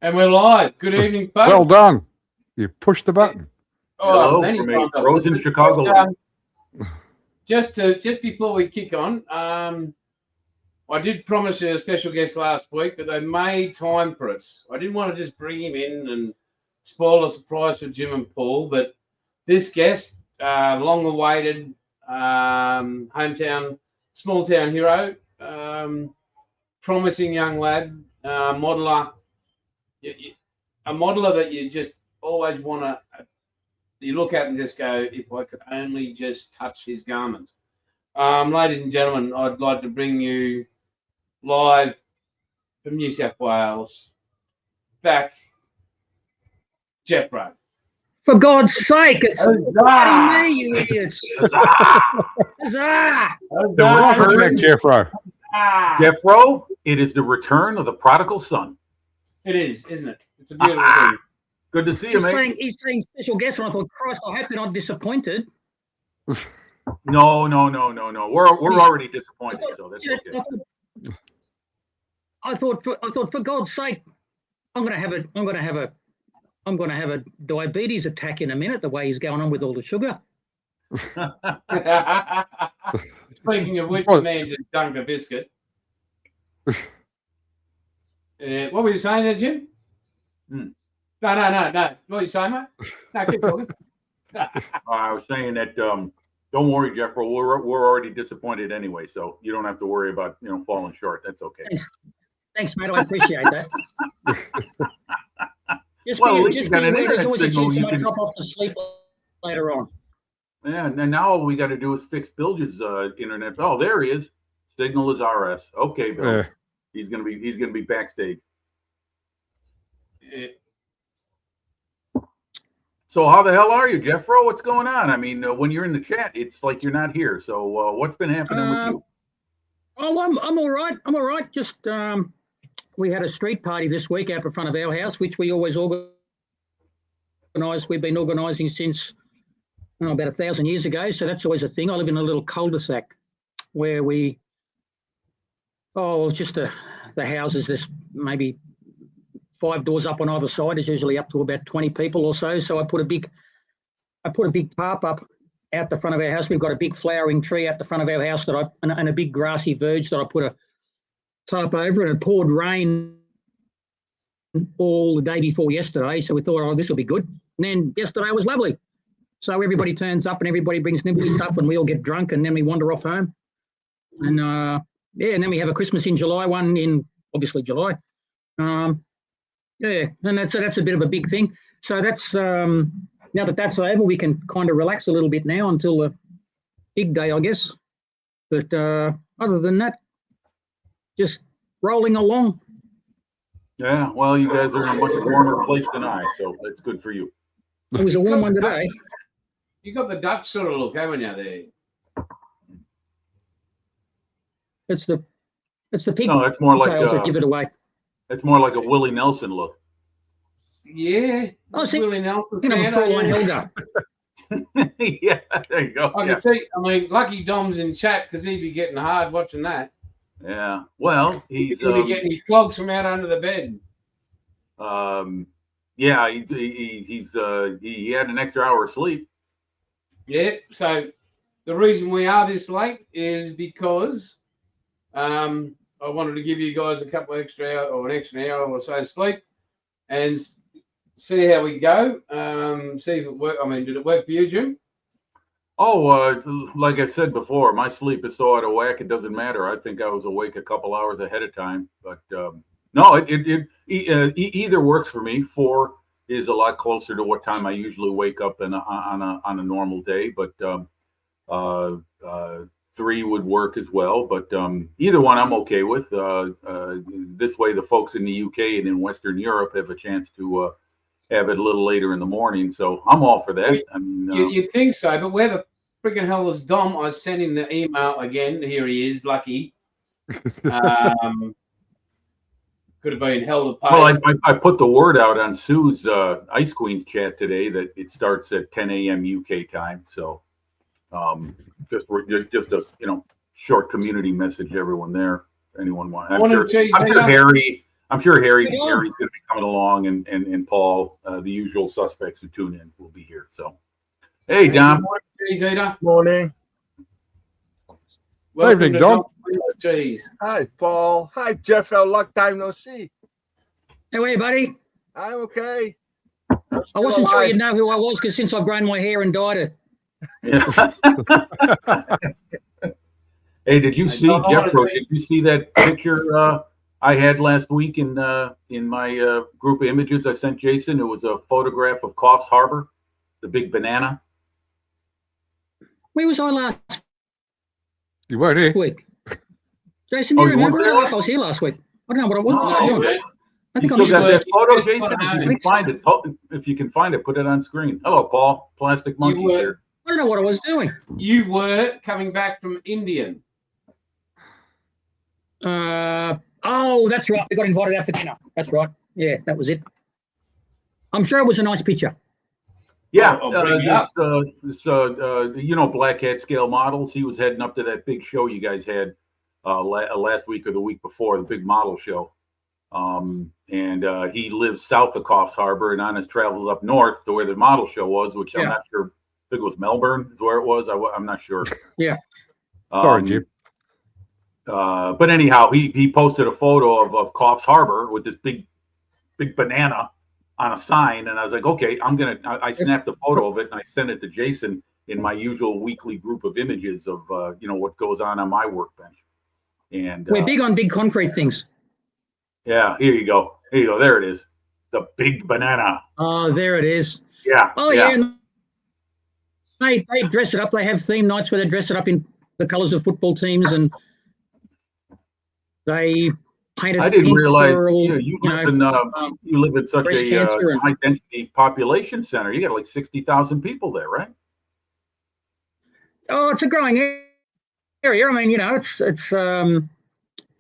And we're live. Good evening, folks. Well done. You pushed the button. Oh, Hello many from a times. frozen Chicago. Just before we kick on, I did promise you a special guest last week, but they made time for us. I didn't want to just bring him in and spoil a surprise for Jim and Paul, but this guest, long-awaited hometown, small-town hero, promising young lad, modeler, a modeler that you just always want to, you look at and just go, if I could only just touch his garment. Ladies and gentlemen, I'd like to bring you live from New South Wales, back, Jeffro. For God's sake, it's Huzzah! me, you idiots. Huzzah! Welcome back, Jeffro. Jeffro, it is the return of the prodigal son. It is, isn't it? It's a beautiful thing. Good to see you, mate. He's saying special guest, and I thought, Christ, I hope they're not disappointed. No. We're already disappointed, so that's okay. I thought, for God's sake, I'm going to have a diabetes attack in a minute. The way he's going on with all the sugar. Speaking of which, the man just dunked a biscuit. What were you saying there, Jim? No. What were you saying, mate? No, keep talking. I was saying that don't worry, Jeffro. We're already disappointed anyway, so you don't have to worry about falling short. That's okay. Thanks, mate. I appreciate that. Just Well, at least just you got be an aware there's internet always a signal chance you you might can- drop off to sleep later on. Yeah, and now all we got to do is fix Bilge's internet. Oh, there he is. Signal is RS. Okay, Bill. Yeah. He's gonna be backstage. So how the hell are you, Jeffro? What's going on? I mean, when you're in the chat, it's like you're not here. So what's been happening with you? Oh, I'm all right. I'm all right. Just we had a street party this week out in front of our house, which we always organise. We've been organising since about 1,000 years ago. So that's always a thing. I live in a little cul-de-sac where just the houses. There's maybe 5 doors up on either side. Is usually up to about 20 people or so. So I put a big tarp up out the front of our house. We've got a big flowering tree out the front of our house and a big grassy verge that I put a tarp over, and it poured rain all the day before yesterday. So we thought, this will be good. And then yesterday was lovely. So everybody turns up and everybody brings nibbly stuff and we all get drunk and then we wander off home. And and then we have a Christmas in July, one in obviously July. And that's a bit of a big thing. So that's now that that's over, we can kind of relax a little bit now until the big day, I guess. But other than that, just rolling along. Yeah, well, you guys are in a much warmer place than I, so that's good for you. It was a warm one today. You got the Dutch sort of look, haven't you, there? It's the pig. No, that's more like that give it away. It's more like a Willie Nelson look. Yeah. Oh, see, Willie Nelson. Fraulein Helga. Yeah, there you go. I can see. I mean, Lucky Dom's in chat because he'd be getting hard watching that. Yeah. Well, he's He'd be getting his clogs from out under the bed. Yeah, he had an extra hour of sleep. Yeah. So the reason we are this late is because I wanted to give you guys a couple extra hour or an extra hour or so sleep and see how we go. See if it worked. I mean, did it work for you, Jim? Oh, like I said before, my sleep is so out of whack, it doesn't matter. I think I was awake a couple hours ahead of time, but no, it either works for me. 4 is a lot closer to what time I usually wake up on a normal day, but 3 would work as well. But either one I'm okay with. This way, the folks in the UK and in Western Europe have a chance to have it a little later in the morning, so I'm all for that. I mean, you'd think so, but where the freaking hell is Dom? I sent him the email again. Here he is, lucky. Could have been hell to pay. Well, I put the word out on Sue's Ice Queens chat today that it starts at 10 a.m. UK time. So just a short community message to everyone there. Anyone want? I'm sure I'm sure Harry's Yeah. going to be coming along, and Paul, the usual suspects who tune in, will be here. So, hey, Dom. Cheese eater. Morning. Welcome Evening, to Dom. Cheese. Hi, Paul. Hi, Jeff. How long time no see. Hey, where, buddy? I'm okay. I wasn't sure you'd know who I was because since I've grown my hair and dyed it. Hey, did you see, don't Jeff? wanna say- Did you see that picture I had last week in my group of images I sent Jason? It was a photograph of Coffs Harbor, the big banana. Where was I last You weren't here. week? Jason, Oh, do you you weren't remember? there I last was here last week. I don't know what was I No, doing. man. I You think I still missed got it. that photo, Just Jason? put If you it can on. find it, if you can find it, put it on screen. Hello, Paul. Plastic Monkeys were- here. I don't know what I was doing. You were coming back from Indian. Oh, that's right. We got invited out for dinner. That's right. Yeah, that was it. I'm sure it was a nice picture. Yeah, I'll bring it up. you know, Black Hat Scale Models. He was heading up to that big show you guys had last week or the week before, the big model show. And he lives south of Coffs Harbor, and on his travels up north to where the model show was, which I'm Yeah. not sure. I think it was Melbourne is where it was. I'm not sure. Yeah. Sorry, Jim. But anyhow, he posted a photo of Coffs Harbor with this big banana on a sign, and I was like, okay, I snapped a photo of it and I sent it to Jason in my usual weekly group of images of what goes on my workbench. And We're big on big concrete things. yeah, here you go. There it is, the big banana. Oh, there it is. Yeah. Oh, yeah. And they dress it up. They have theme nights where they dress it up in the colours of football teams, and they paint it I didn't pink realize for all, you live in such breast a cancer and- high density population center. You got like 60,000 people there, right? Oh, it's a growing area. I mean,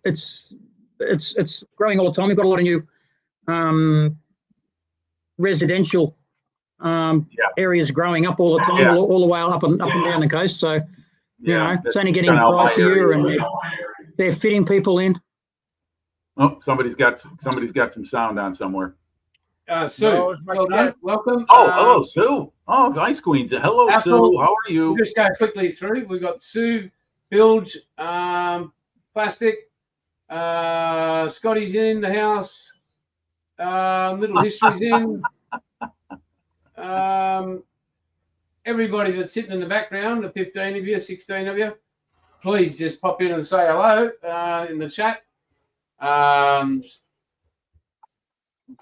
it's growing all the time. We've got a lot of new residential areas growing up all the time, Yeah. all the way up and down the coast. So it's that's only getting kinda how my pricier, area and is. they're fitting people in. Oh, somebody's got some sound on somewhere. Sue, No, it's my well done. cat. Welcome. Oh, hello, Sue. Oh, Ice Queens. Hello, Apple. Sue. How are you? We'll just go quickly through. We've got Sue, Bilge, Plastic, Scotty's in the house, Little History's in. Everybody that's sitting in the background, the 15 of you, 16 of you, please just pop in and say hello in the chat.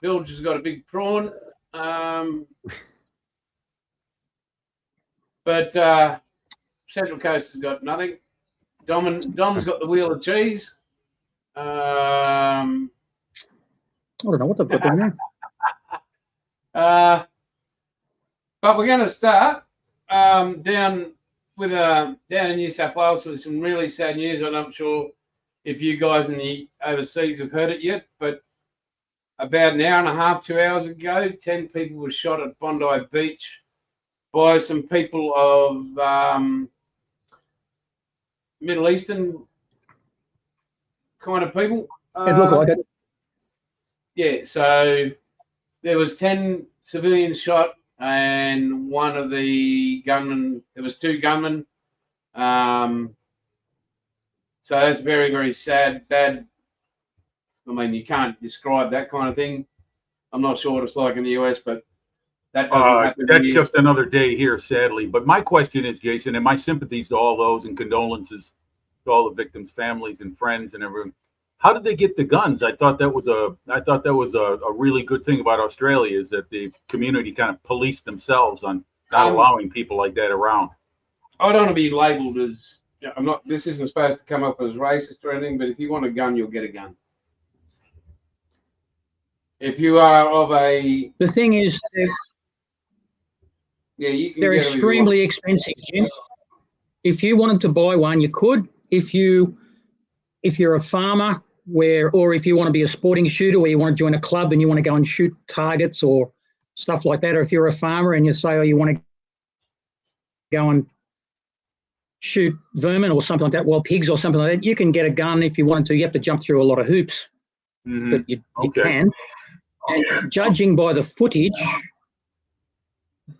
Bilge has got a big prawn. But Central Coast has got nothing. Dom's got the wheel of cheese. I don't know what they've got down there. But we're going to start down in New South Wales with some really sad news. I'm not sure if you guys in the overseas have heard it yet, but about an hour and a half, 2 hours ago, 10 people were shot at Bondi Beach by some people of Middle Eastern kind of people. It looked like it. Yeah, so there was 10 civilians shot, and one of the gunmen, there was 2 gunmen. So that's very, very sad, bad. I mean, you can't describe that kind of thing. I'm not sure what it's like in the US, but that doesn't happen. That's here. just another day here, sadly. But my question is, Jason, and my sympathies to all those and condolences to all the victims' families and friends and everyone. How did they get the guns? I thought that was a really good thing about Australia, is that the community kind of policed themselves on not allowing people like that around. I don't want to be labelled as, I'm not. This isn't supposed to come up as racist or anything, but if you want a gun, you'll get a gun. If you are of a, The thing is, you can they're get 'em if you want. extremely expensive, Jim. If you wanted to buy one, you could. If you're a farmer, or if you want to be a sporting shooter, where you want to join a club and you want to go and shoot targets or stuff like that, or if you're a farmer and you say, oh, you want to go and shoot vermin or something like that, wild pigs or something like that, you can get a gun if you wanted to. You have to jump through a lot of hoops. Mhm. but you Okay. can. And judging by the footage,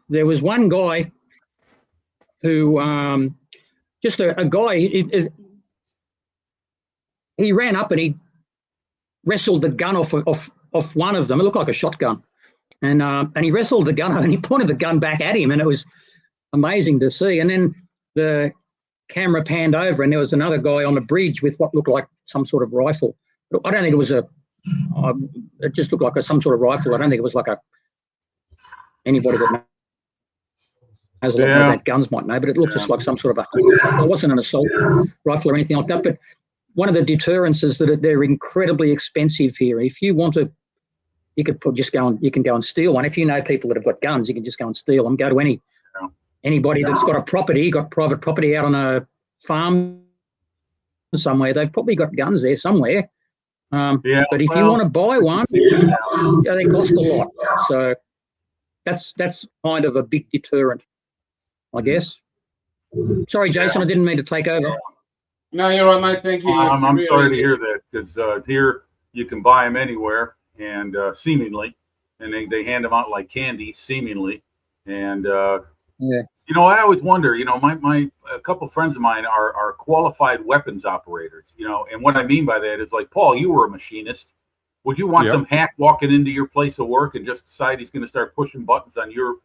there was one guy who, just a guy, he ran up and he wrestled the gun off one of them. It looked like a shotgun. And he wrestled the gun and he pointed the gun back at him, and it was amazing to see. And then the camera panned over and there was another guy on the bridge with what looked like some sort of rifle. I don't think it was it just looked like some sort of rifle. I don't think it was like anybody that knows a lot more about guns might know, but it looked just like some sort of it wasn't an assault rifle or anything like that. But one of the deterrents is that they're incredibly expensive here. If you want to, you can go and steal one. If you know people that have got guns, you can just go and steal them. Go to anybody that's got private property out on a farm somewhere. They've probably got guns there somewhere. But if you want to buy one, they cost a lot. So that's kind of a big deterrent, I guess. Sorry, Jason, I didn't mean to take over. No, you're right, mate. Thank you. I'm sorry to hear that, because here you can buy them anywhere, and seemingly, and they hand them out like candy, seemingly. And you know, I always wonder. You know, a couple friends of mine are qualified weapons operators. You know, and what I mean by that is, like, Paul, you were a machinist. Would you want some hack walking into your place of work and just decide he's going to start pushing buttons on your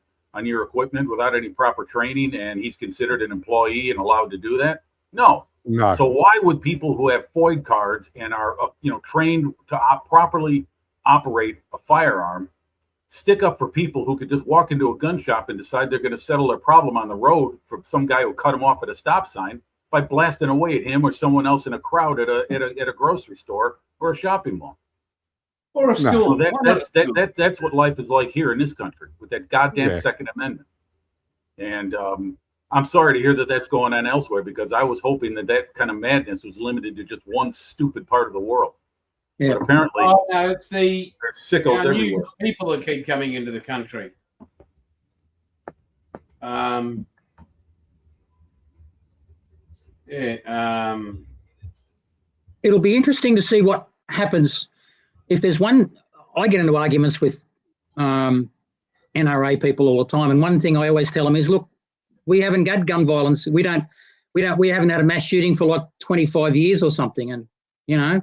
equipment without any proper training, and he's considered an employee and allowed to do that? No. So why would people who have FOID cards and are trained to properly operate a firearm stick up for people who could just walk into a gun shop and decide they're going to settle their problem on the road from some guy who cut him off at a stop sign by blasting away at him or someone else in a crowd at a grocery store or a shopping mall? Or a school. That's what life is like here in this country with that goddamn Second Amendment. And I'm sorry to hear that that's going on elsewhere, because I was hoping that kind of madness was limited to just one stupid part of the world. Yeah. But apparently, no, it's the there's sickos everywhere. New people that keep coming into the country. It'll be interesting to see what happens if there's one. I get into arguments with NRA people all the time, and one thing I always tell them is, look, we haven't had gun violence. We haven't had a mass shooting for like 25 years or something, and you know.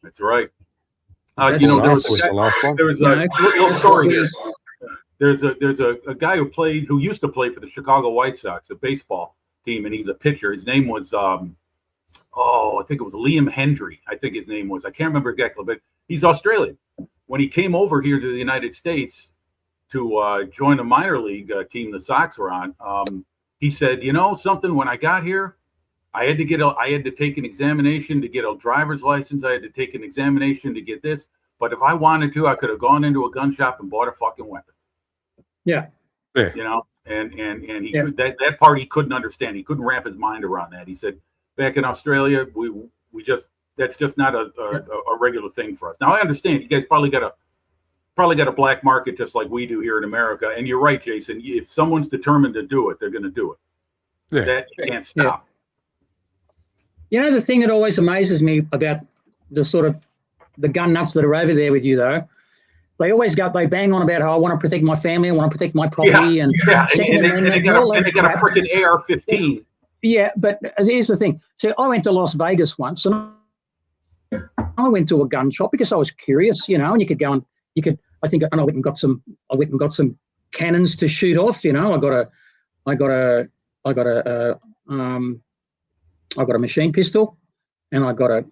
That's right. There was a little story here. There's a guy who used to play for the Chicago White Sox, a baseball team, and he's a pitcher. His name was I think it was Liam Hendry. I think his name was. I can't remember exactly, but he's Australian. When he came over here to the United States to join a minor league team the Sox were on, he said, you know something, when I got here, I had to take an examination to get a driver's license. I had to take an examination to get this. But if I wanted to, I could have gone into a gun shop and bought a fucking weapon. Yeah. You know, and he could, that part he couldn't understand. He couldn't wrap his mind around that. He said, back in Australia, that's just not a regular thing for us. Now I understand you guys probably got a black market just like we do here in America. And you're right, Jason. If someone's determined to do it, they're going to do it. Yeah. That you can't stop. Yeah. You know, the thing that always amazes me about the gun nuts that are over there with you, though, they bang on about how I want to protect my family, I want to protect my property, and they got a freaking AR-15. Yeah, but here's the thing. So I went to Las Vegas once, and I went to a gun shop because I was curious, you know, and you could go and I went and got some cannons to shoot off, you know. I got a machine pistol, and I got a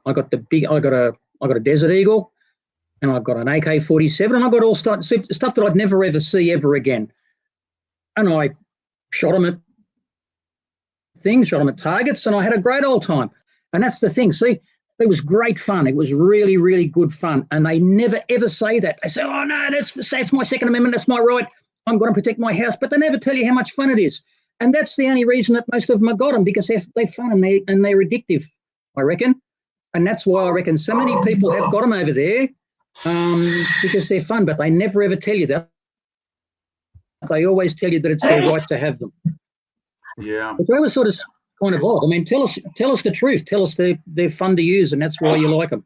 Desert Eagle, and I got an AK-47, and I got all stuff that I'd never ever see ever again. And I shot them at targets, and I had a great old time. And that's the thing. See, it was great fun. It was really, really good fun. And they never ever say that. They say, "Oh no, that's my Second Amendment. That's my right. I'm going to protect my house." But they never tell you how much fun it is. And that's the only reason that most of them have got them, because they're fun and they're addictive, I reckon. And that's why I reckon so many people have got them over there, because they're fun. But they never ever tell you that. They always tell you that it's their right to have them. Yeah. It's always sort of kind of odd. I mean, tell us the truth. Tell us they're fun to use, and that's why you like them.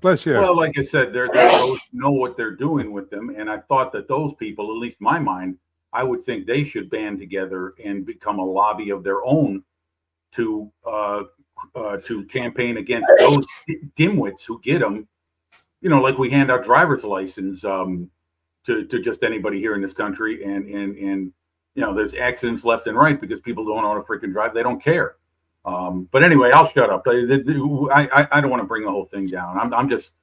Bless you. Well, like I said, they're those who know what they're doing with them, and I thought that those people, at least in my mind, I would think they should band together and become a lobby of their own to campaign against those dimwits who get them. You know, like we hand out driver's license to just anybody here in this country, and you know, there's accidents left and right because people don't know how to freaking drive. They don't care. But anyway, I'll shut up. I don't want to bring the whole thing down. I'm just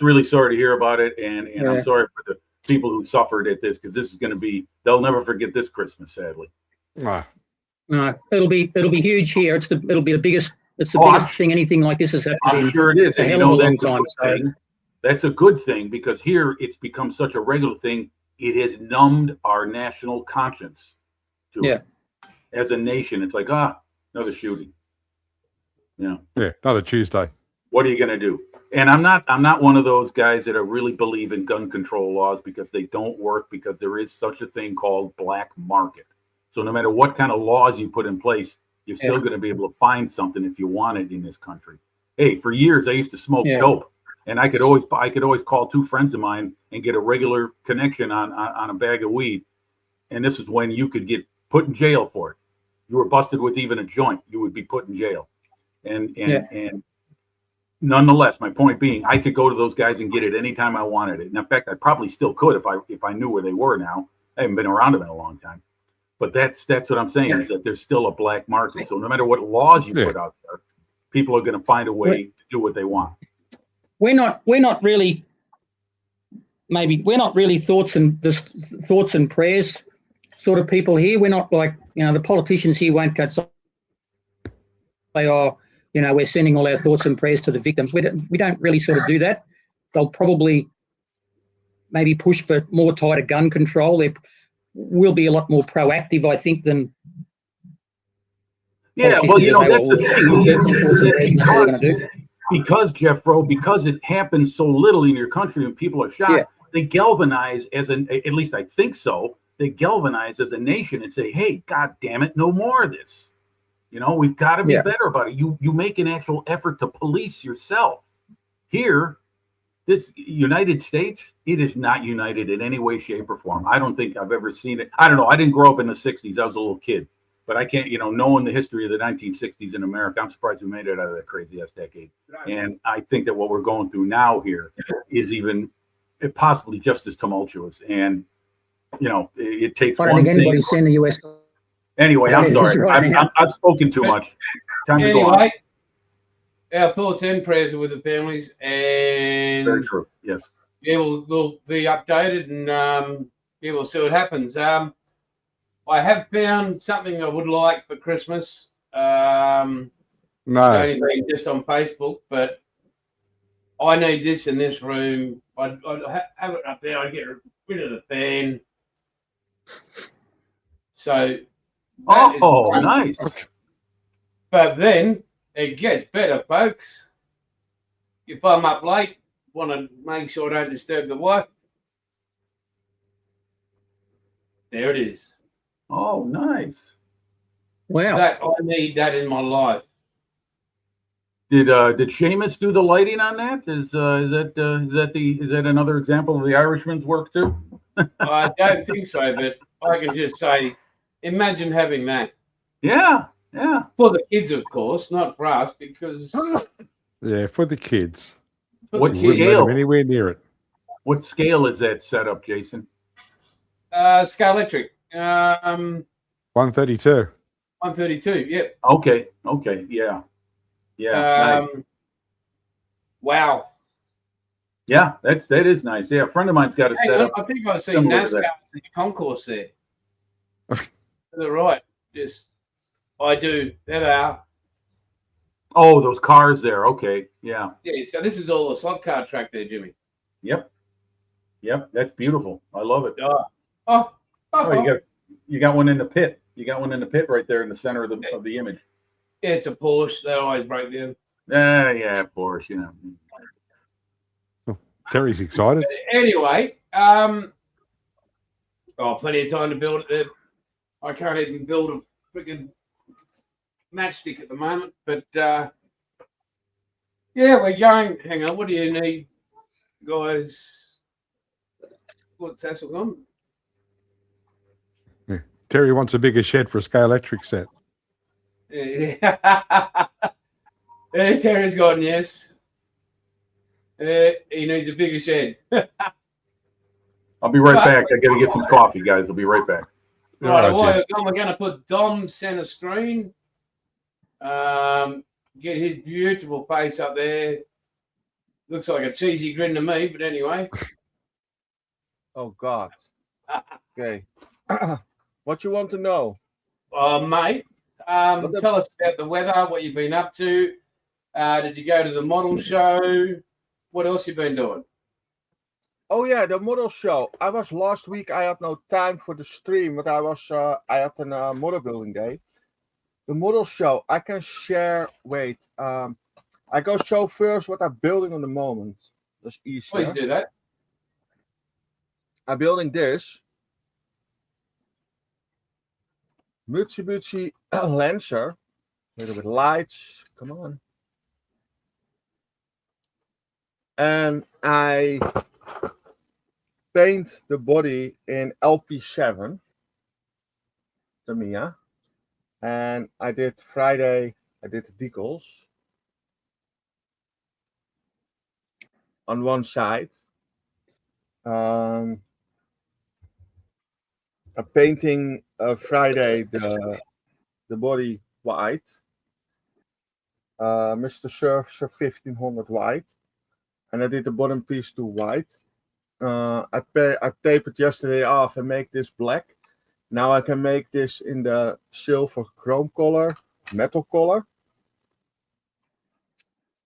really sorry to hear about it, and Yeah. I'm sorry for the people who suffered at this, because this is going to be, they'll never forget this Christmas, sadly. Ah, No, it'll be huge here. It'll be the biggest. It's the Oh, biggest thing. Anything like this has happened I'm in sure it is, a and you hell of know a long that's a time. good thing. That's a good thing, because here it's become such a regular thing. It has numbed our national conscience to it. As a nation, it's like, another shooting. Yeah. yeah, another Tuesday. What are you going to do? And I'm not one of those guys that really believe in gun control laws, because they don't work, because there is such a thing called black market. So no matter what kind of laws you put in place, you're still going to be able to find something if you want it in this country. Hey, for years I used to smoke dope, and I could always call two friends of mine and get a regular connection on a bag of weed. And this is when you could get put in jail for it. You were busted with even a joint, you would be put in jail. And nonetheless, my point being, I could go to those guys and get it anytime I wanted it. And in fact, I probably still could if I knew where they were now. I haven't been around them in a long time. But that's what I'm saying, is that there's still a black market. So no matter what laws you put out there, people are going to find a way to do what they want. We're not really thoughts and prayers sort of people here. We're not like, you know, the politicians here won't go say, oh, you know, we're sending all our thoughts and prayers to the victims. We don't really sort of do that. They'll probably maybe push for more tighter gun control. There will be a lot more proactive, I think, than. Yeah, well, you know, that's the thing. Because, Jeff, bro, because it happens so little in your country and people are shot, they galvanize at least I think so, they galvanize as a nation and say, hey, God damn it, no more of this. You know, we've got to be better about it. You make an actual effort to police yourself. Here, this United States, it is not united in any way, shape, or form. I don't think I've ever seen it. I don't know. I didn't grow up in the 60s. I was a little kid. But I can't, you know, knowing the history of the 1960s in America, I'm surprised we made it out of that crazy-ass decade. And I think that what we're going through now here is even possibly just as tumultuous. And, you know, it takes one thing. I don't think anybody's seen the US. Anyway, I'm sorry. I've spoken too much. Time to go on. Our thoughts and prayers are with the families, and very true. Yes. Yeah, we'll be updated, and we'll see what happens. I have found something I would like for Christmas. No. Only been just on Facebook, but I need this in this room. I'd have it up there. I'd get rid of the fan. So. Nice. But then it gets better, folks. If I'm up late, want to make sure I don't disturb the wife. There it is. Oh, nice. Wow. I need that in my life. Did Seamus do the lighting on that? Is that another example of the Irishman's work too? I don't think so, but I can just say, imagine having that. Yeah. For the kids, of course, not for us, because. Yeah, for the kids. What Wouldn't let scale? them anywhere near it. What scale is that set up, Jason? Scalextric. 132. 132. Yep. Okay. Yeah. Nice. Wow. Yeah, that is nice. Yeah, a friend of mine's got a setup. I think I've seen NASCAR in the concourse there. To the right. Yes. I do. There they are. Oh, those cars there. Okay. Yeah. Yeah. So this is all a slot car track there, Jimmy. Yep. That's beautiful. I love it. You got one in the pit. You got one in the pit right there in the center of the image. Yeah, it's a Porsche. They always break down. Yeah, Porsche. You know. Terry's excited. Anyway, plenty of time to build it there. I can't even build a freaking matchstick at the moment, but Yeah, we're going. Hang on, what do you need, guys? What's Tassel gone? Terry wants a bigger shed for a scale electric set. Yeah. Terry's gone, yes. He needs a bigger shed. I'll be right But- back. I got to get some coffee, guys. I'll be right back. Right, Alright, while Jim. you're gone, we're going to put Dom center screen. Get his beautiful face up there. Looks like a cheesy grin to me, but anyway. Oh God. Okay. What you want to know? Mate, tell us about the weather, what you've been up to. Did you go to the model show? What else you been doing? Oh yeah, the model show. I was last week. I had no time for the stream, but I had a model building day. The model show. I can share. Wait. I go show first what I'm building on the moment. That's easier. Please do that. I'm building this Mitsubishi Lancer. A little bit lights. Come on. And I paint the body in LP7 Tamiya, and I did Friday. I did the decals on one side. I'm painting Friday the body white, Mr. Surfer 1500 white, and I did the bottom piece to white. I taped it yesterday off and make this black. Now I can make this in the silver chrome color, metal color.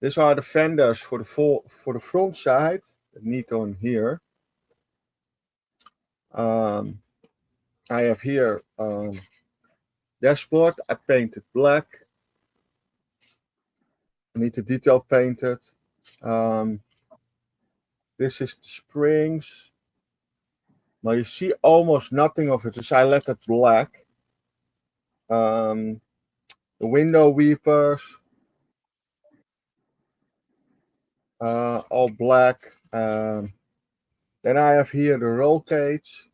These are the fenders for the front side. Neat on here. I have here dashboard. I painted black. I need to detail paint it. This is the springs. Now you see almost nothing of it, so I left it black. The window weepers, all black. Then I have here the roll cage.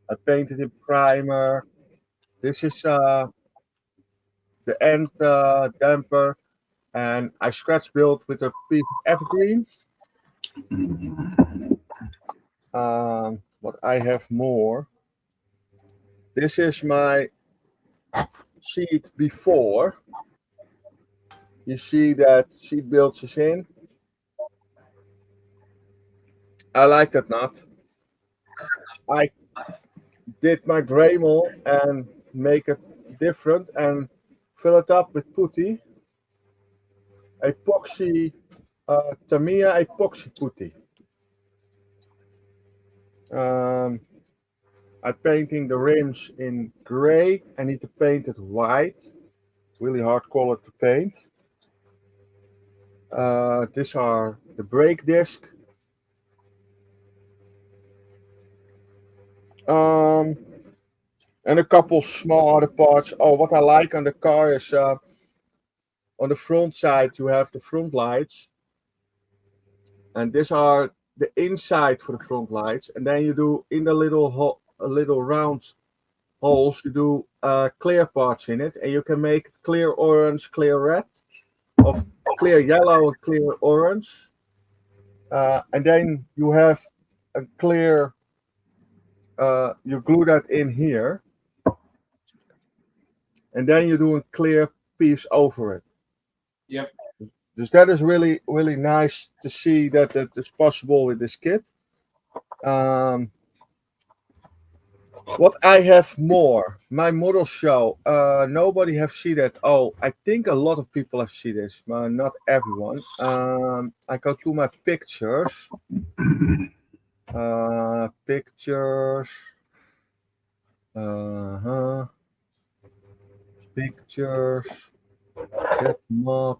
I painted in primer. This is the end damper, and I scratch built with a piece of evergreen. What I have more. This is my sheet before. You see that sheet builds is in. I like that knot. I did my Dremel and make it different and fill it up with putty. Epoxy, Tamiya epoxy putty. I'm painting the rims in gray. I need to paint it white. Really hard color to paint. These are the brake disc. And a couple small other parts. Oh, what I like on the car is on the front side you have the front lights. And these are the inside for the front lights. And then you do in the little round holes, you do clear parts in it, and you can make clear orange, clear red, of clear yellow and clear orange, and then you have a clear. You glue that in here, and then you do a clear piece over it. Yep. So that is really, really nice to see that that is possible with this kit. What I have more, my model show. Nobody have seen that. Oh, I think a lot of people have seen this, but not everyone. I go to my pictures. Pictures. Pictures. Get mob.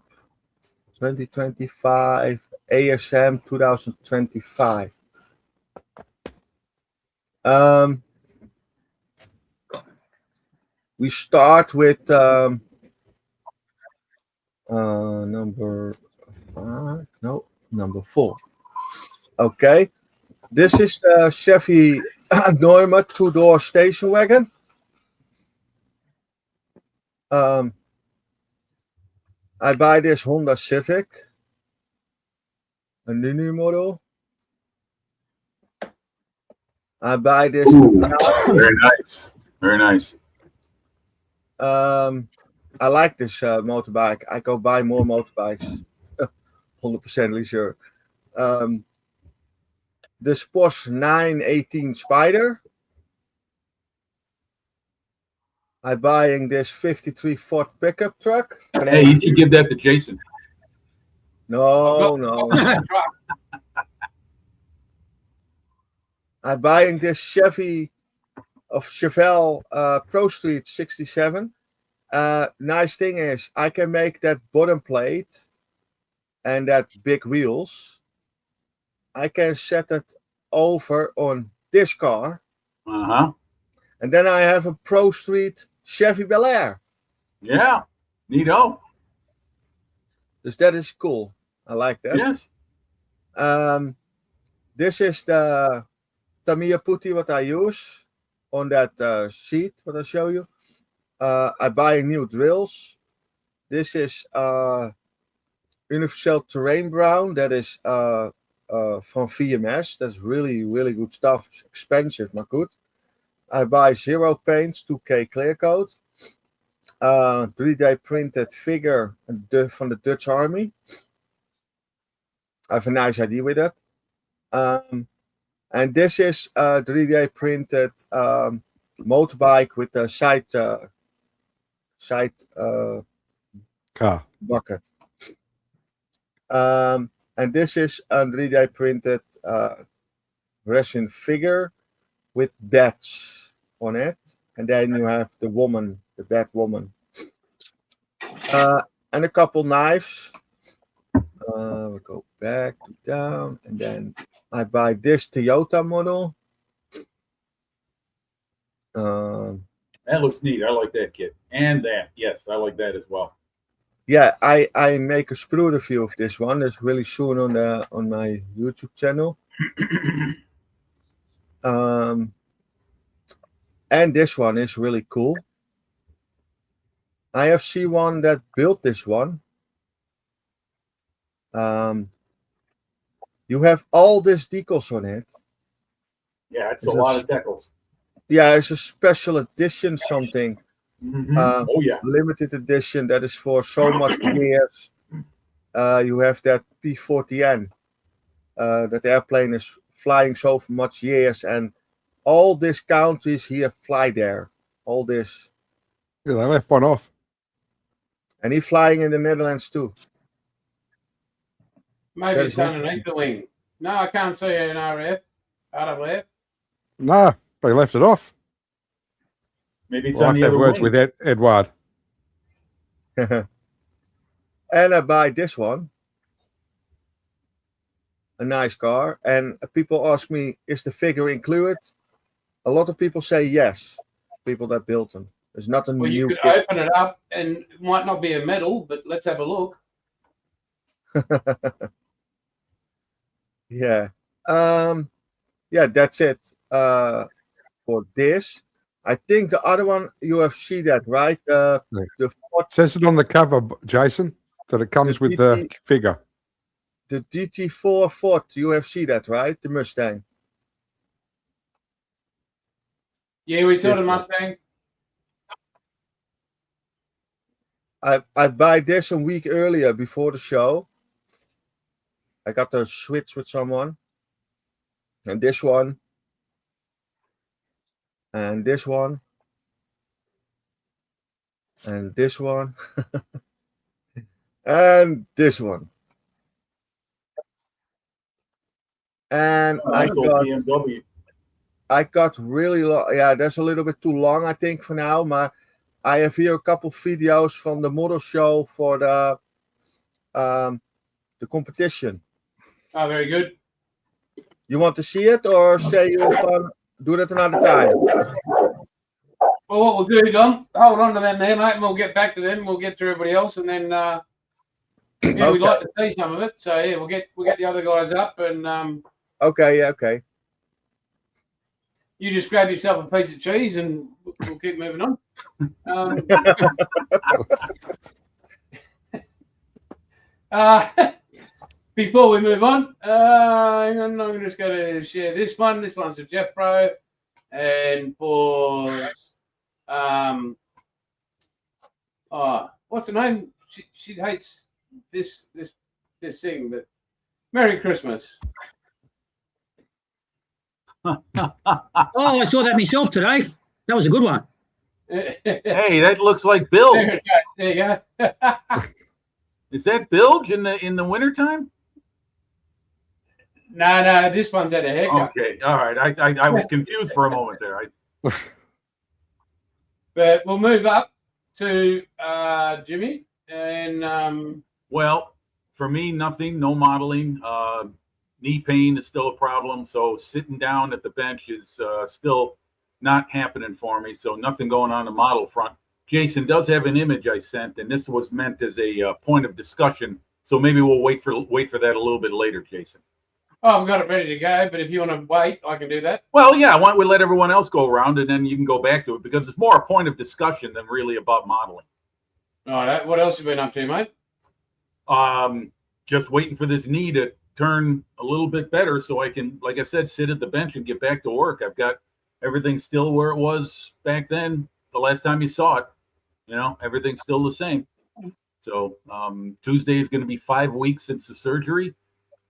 2025. ASM 2025. We start with Number 5. No, number 4. Okay. This is the Chevy Neuma 2-door station wagon. I buy this Honda Civic, a new model. I buy this. Very nice. Very nice. I like this motorbike. I go buy more motorbikes. 100% sure. This Porsche 918 Spider. I'm buying this 53 Ford pickup truck. Hey, you should give that to Jason. No. I'm buying this Chevy of Chevelle Pro Street 67. Nice thing is I can make that bottom plate and that big wheels. I can set it over on this car. Uh-huh. And then I have a Pro Street Chevy Bel Air. Yeah. Neato. So that is cool. I like that. Yes. This is the Tamiya putty what I use on that sheet what I show you. I buy new drills. This is Universal Terrain Brown. That is from VMS. That's really, really good stuff. It's expensive, but good. I buy Zero Paints 2K clear coat. 3D printed figure from the Dutch Army. I have a nice idea with that. And this is a 3D printed motorbike with a side Car. bucket. And this is a 3D printed resin figure with bats on it. And then you have the woman, the bat woman. And a couple knives. We go back to down. And then I buy this Toyota model. That looks neat. I like that kit. And that. Yes, I like that as well. Yeah, I make a sprue review of this one. It's really soon on my YouTube channel. And this one is really cool. I have seen one that built this one. You have all these decals on it. Yeah, it's a lot of decals. Yeah, it's a special edition something. Mm-hmm. Oh, yeah. Limited edition that is for so much years. You have that P-40N. That airplane is flying so much years, and all these countries here fly there. All this. Yeah, they left one off. And he's flying in the Netherlands too. Maybe it's underneath the wing. No, I can't see an RF. RF. No, they left it off. Maybe it's We'll on have the to have other words wing. with Edward. And I buy this one. A nice car. And people ask me, is the figure included? A lot of people say yes. People that built them. There's not a Well, you new could kit. open it up, and it might not be a medal, but let's have a look. Yeah. Yeah, that's it for this. I think the other one you have seen that, right? The Ford, It says it on the cover, Jason, that it comes with the DT figure. the DT4 Ford, you have seen that, right? The Mustang. Yeah, we saw the This one. Mustang. I buy this a week earlier before the show. I got to switch with someone. And this one. And this one. And this one. And this one. And Also BMW. I got really long. Yeah, that's a little bit too long, I think, for now. But I have here a couple videos from the model show for the competition. Oh, very good. You want to see it, or say you do that another time? Well, what we'll do, John, hold on to them there, mate, and we'll get back to them. We'll get to everybody else, and then Yeah, we'd Okay. like to see some of it. So yeah, we'll get the other guys up, and Okay, yeah, okay. you just grab yourself a piece of cheese, and we'll keep moving on. Before we move on, hang on, I'm just going to share this one. This one's for Jeff Pro, and for what's her name? She hates this thing, but Merry Christmas. Oh, I saw that myself today. That was a good one. Hey, that looks like bilge. There you go. Is that bilge in the wintertime? No, this one's at a haircut. Okay, all right. I was confused for a moment there. But we'll move up to Jimmy, and Well, for me, nothing, no modeling. Knee pain is still a problem, so sitting down at the bench is still not happening for me. So nothing going on the model front. Jason does have an image I sent, and this was meant as a point of discussion. So maybe we'll wait for that a little bit later, Jason. I've got it ready to go. But if you want to wait, I can do that. Well, yeah, why don't we let everyone else go around, and then you can go back to it, because it's more a point of discussion than really about modeling. All right. What else have you been up to, mate? Just waiting for this knee to turn a little bit better so I can, like I said, sit at the bench and get back to work. I've got everything still where it was back then, the last time you saw it. You know, everything's still the same. So Tuesday is going to be 5 weeks since the surgery,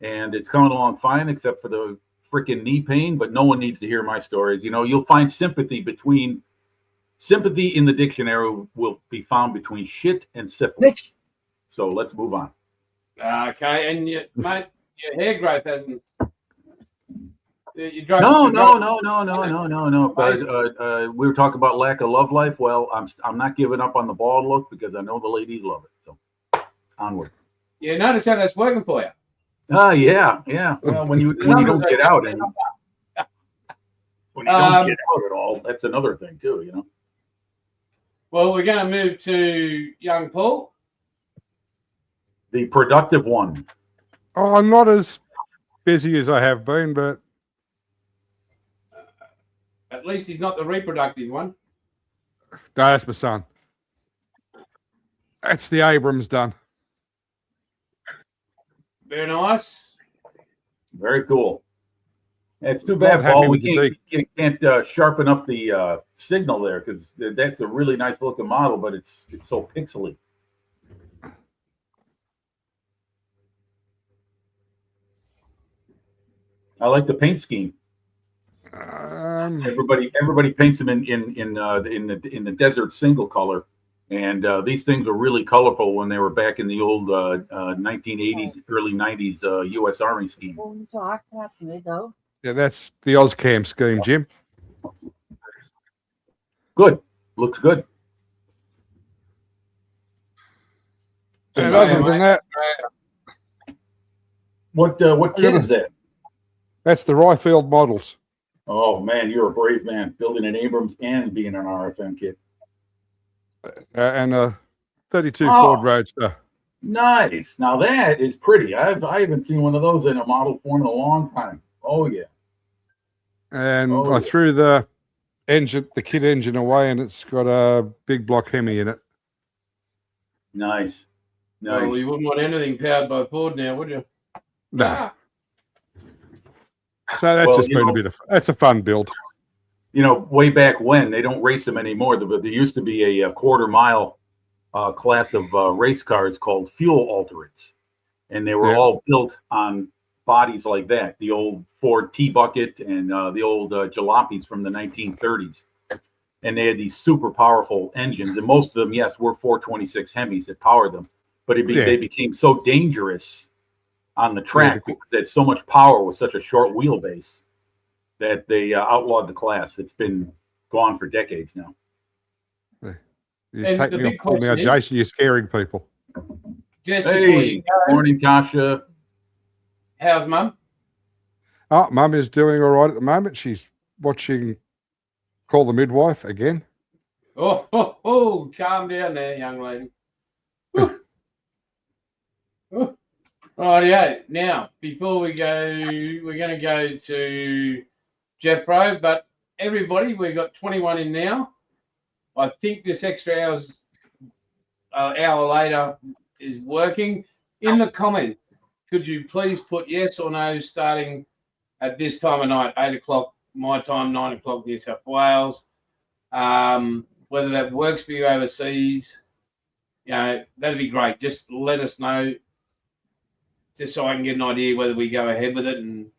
and it's coming along fine except for the freaking knee pain. But no one needs to hear my stories. You know, you'll find sympathy in the dictionary will be found between shit and syphilis. So let's move on. Okay, and mate, your hair growth hasn't. No. But we were talking about lack of love life. Well, I'm not giving up on the bald look because I know the ladies love it. So onward. Yeah, notice how that's working for you. Yeah. Well, when you don't get out and when you don't get out at all, that's another thing too. You know. Well, we're going to move to young Paul. The productive one. Oh, I'm not as busy as I have been, but At least he's not the reproductive one. no, that's my son. That's the Abrams done. Very nice. Very cool. It's too bad, Not Paul. happy We with the can't sharpen up the signal there because that's a really nice looking model, but it's so pixely. I like the paint scheme. Everybody paints them in the desert single color, and these things were really colorful when they were back in the old 1980s, early 90s U.S. Army scheme. Yeah, that's the Ozcam scheme, Jim. Good, looks good. And other than that, What kit is that? that's the Ryfield models. Oh man, you're a brave man, building an Abrams and being an RFM kit. And a 32 Oh. Ford Roadster. Nice. Now that is pretty. I haven't seen one of those in a model form in a long time. Oh yeah. And Oh, I yeah. threw the kit engine away, and it's got a big block Hemi in it. Nice. Nice. Well, you wouldn't want anything powered by Ford now, would you? No. So that's Well, just you been know- that's a fun build. You know, way back when they don't race them anymore, but there used to be a quarter mile class of race cars called fuel alterates, and they were Yeah. all built on bodies like that. The old Ford T-Bucket and the old jalopies from the 1930s, and they had these super powerful engines, and most of them, yes, were 426 Hemis that powered them, but they became so dangerous on the track because they had so much power with such a short wheelbase that they outlawed the class. It's been gone for decades now. You And take the me big off board now, question is- Jason. You're scaring people. Just before Hey, you go, morning, Kasha. how's Mum? Oh, Mum is doing all right at the moment. She's watching Call the Midwife again. Oh, calm down there, young lady. Rightio. Now, before we go, we're going to go to Jeffro, but everybody, we've got 21 in now. I think this extra hour later is working. In the comments, could you please put yes or no starting at this time of night, 8 o'clock my time, 9 o'clock New South Wales. Whether that works for you overseas, that'd be great. Just let us know, just so I can get an idea whether we go ahead with it. And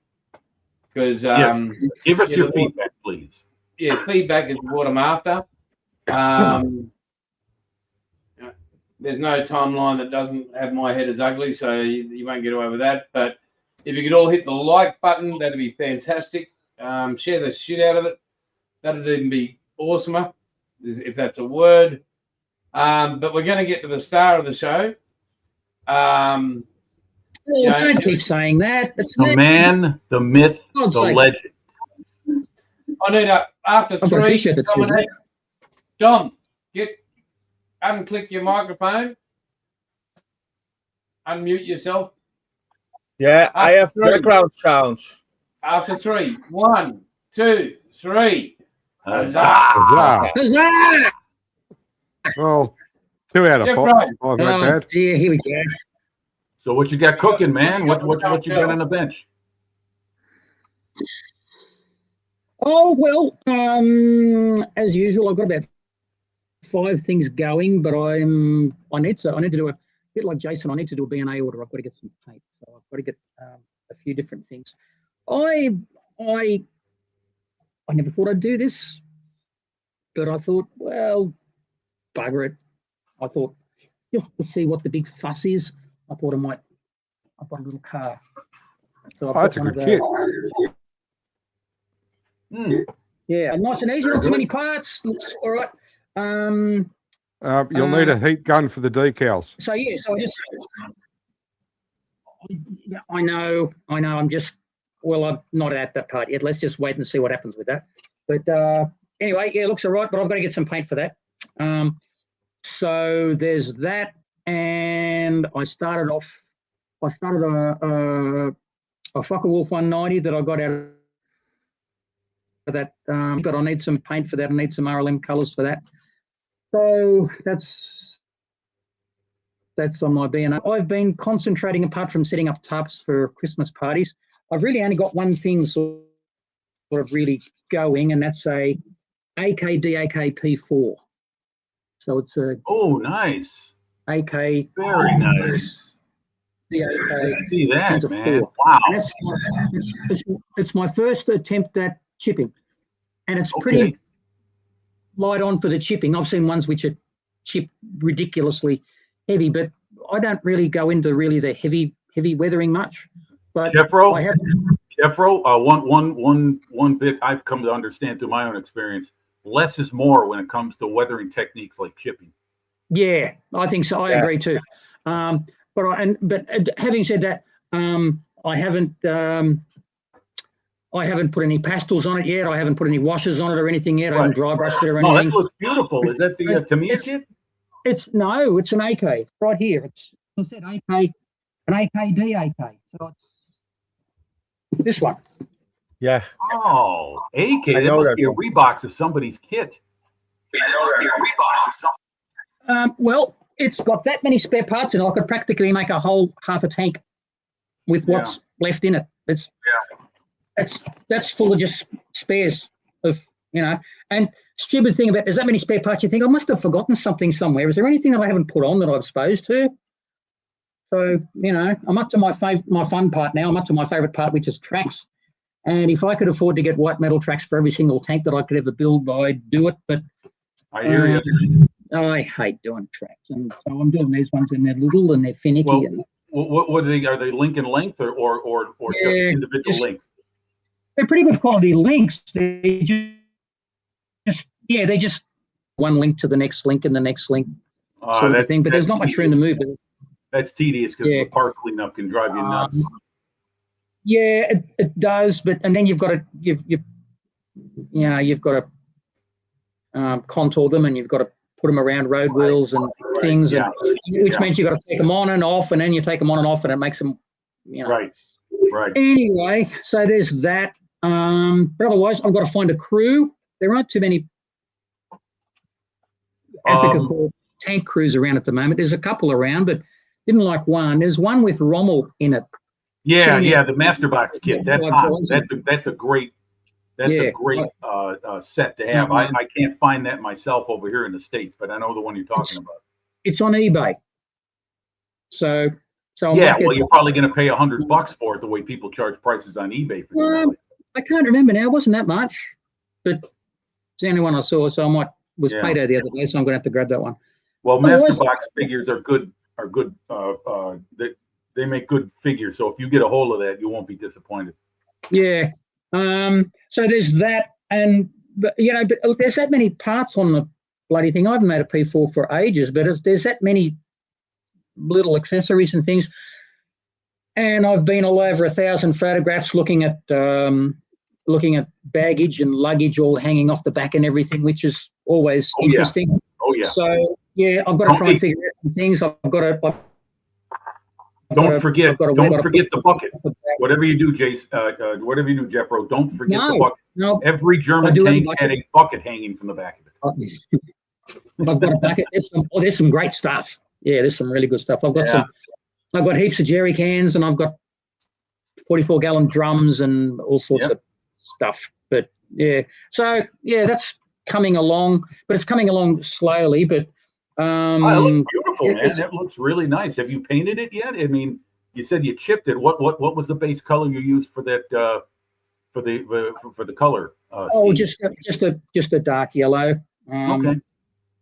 because yes, give us your feedback, please. Yeah, feedback is what I'm after. There's no timeline that doesn't have my head as ugly, so you won't get away with that. But if you could all hit the like button, that'd be fantastic. Share the shit out of it. That'd even be awesomer, if that's a word. But we're going to get to the star of the show. Don't keep saying that. It's the man, the myth, God's the sake. legend. I need after I've got a three. t-shirt that says that. Dom, unclick your microphone. Unmute yourself. Yeah, I have Three. background sounds. After 3. 1, 2, 3. Huzzah. Huzzah. Huzzah! Well, 2 out of Yeah, 5. right. Oh, not Oh, bad. dear, here we go. So what you got cooking, man? What you got on the bench? Oh, well, as usual, I've got about 5 things going, but I need to do a bit like Jason. I need to do a B&A order. I've got to get some paint, so I've got to get a few different things. I never thought I'd do this, but I thought, well, bugger it. I thought just to see what the big fuss is. I thought I might. I've got a little car. So I've Oh, that's a got good one of kit. Hmm. Yeah, nice and easy. Not too many parts. Looks all right. You'll need a heat gun for the decals. So yeah, so I know. I'm not at that part yet. Let's just wait and see what happens with that. But anyway, yeah, it looks all right. But I've got to get some paint for that. So there's that, and I started a Focke-Wulf 190 that I got out of that. But I need some paint for that. I need some RLM colours for that. So that's on my B&A. I've been concentrating, apart from setting up tarps for Christmas parties. I've really only got one thing sort of really going, and that's a AKDAK P4. So it's a Nice. AK. Very nice. DAK. See that, It's a man. 4. Wow. And it's my first attempt at chipping, and it's pretty Okay. light on for the chipping. I've seen ones which are chip ridiculously heavy, but I don't really go into really the heavy weathering much. But Jeffro, I have. one bit I've come to understand through my own experience: less is more when it comes to weathering techniques like chipping. Yeah, I think so. I agree too. But having said that, I haven't put any pastels on it yet. I haven't put any washes on it or anything yet. I haven't dry brushed it or No, anything. that looks beautiful. Is that the Tamiya kit? It's an AK right here. It said AK, an AKD AK. So it's this one. Yeah. Oh, AK. I That know must that be a one. Rebox of somebody's kit. Well, it's got that many spare parts in it. I could practically make a whole half a tank with what's left in it. That's full of just spares of, and stupid thing about there's that many spare parts, you think I must have forgotten something somewhere. Is there anything that I haven't put on that I'm supposed to? So, I'm up to my fun part now. I'm up to my favorite part, which is tracks. And if I could afford to get white metal tracks for every single tank that I could ever build, I'd do it. But I hear you. I hate doing tracks, and so I'm doing these ones, and they're little and they're finicky. Well, And What are they? Are they link and length or just individual links? they're pretty good quality links. They just one link to the next link and the next link sort of thing. But there's not much room to move. That's tedious because the part cleanup can drive you nuts. Yeah, it does. And then you've got to contour them, and you've got to put them around road wheels and Right, things, yeah, which yeah. means you got to take them on and off, and then you take them on and off, and it makes them, Right. Anyway, so there's that. But otherwise, I've got to find a crew. There aren't too many Africa Corps tank crews around at the moment. There's a couple around, but didn't like one. There's one with Rommel in it. Yeah, Sitting yeah, there. the Master Box kit. That's Yeah, hot. awesome. That's a great Yeah. set to have. I can't find that myself over here in the States, but I know the one you're talking about. It's on eBay. So I Yeah, might get well, you're probably going to pay $100 for it the way people charge prices on eBay for these. I can't remember now. It wasn't that much, but it's the only one I saw. So I was Play-Doh the other day, so I'm going to have to grab that one. Well, Master Box figures are good. They make good figures. So if you get a hold of that, you won't be disappointed. Yeah. So there's that, and but there's that many parts on the bloody thing. I haven't made a P4 for ages, but there's that many little accessories and things. And I've been all over 1,000 photographs looking at baggage and luggage all hanging off the back and everything, which is always interesting. Yeah. Oh yeah. So yeah, I've got to try and figure out some things. Don't forget the bucket. Whatever you do, Jace, whatever you do, Jeffro, don't forget the bucket. No, every German tank had a bucket hanging from the back of it. I've got a bucket. There's some great stuff. Yeah, there's some really good stuff. I've got heaps of jerry cans, and I've got 44-gallon drums and all sorts of stuff. But yeah, so yeah, that's coming along, but it's coming along slowly. But it looks beautiful, man. That looks really nice. Have you painted it yet? I mean, you said you chipped it. What was the base color you used for that? For the color? Steve? just a dark yellow. Okay.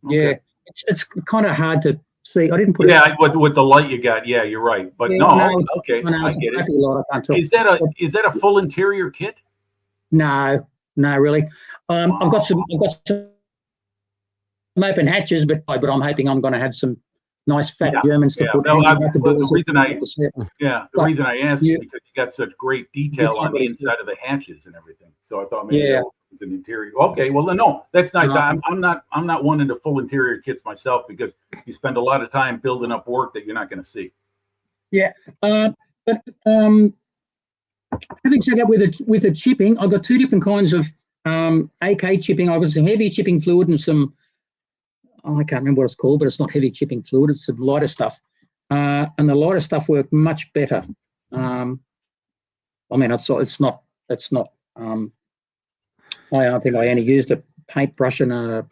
Yeah, it's kind of hard to see. I didn't put with the light you got. Yeah, you're right. But okay, I get it. Is that a full interior kit? No, really. I've got some open hatches, but I'm hoping I'm going to have some nice fat Germans to put. The reason I asked is because you got such great detail on the inside of the hatches and everything. So I thought maybe that was an interior. Okay, well then, no, that's nice. I'm not one into full interior kits myself because you spend a lot of time building up work that you're not going to see. Yeah, but having said that, with the chipping, I've got two different kinds of AK chipping. I've got some heavy chipping fluid and some. I can't remember what it's called, but it's not heavy chipping fluid. It's some lighter stuff, and the lighter stuff worked much better. I mean, it's not. I think I only used a paintbrush and a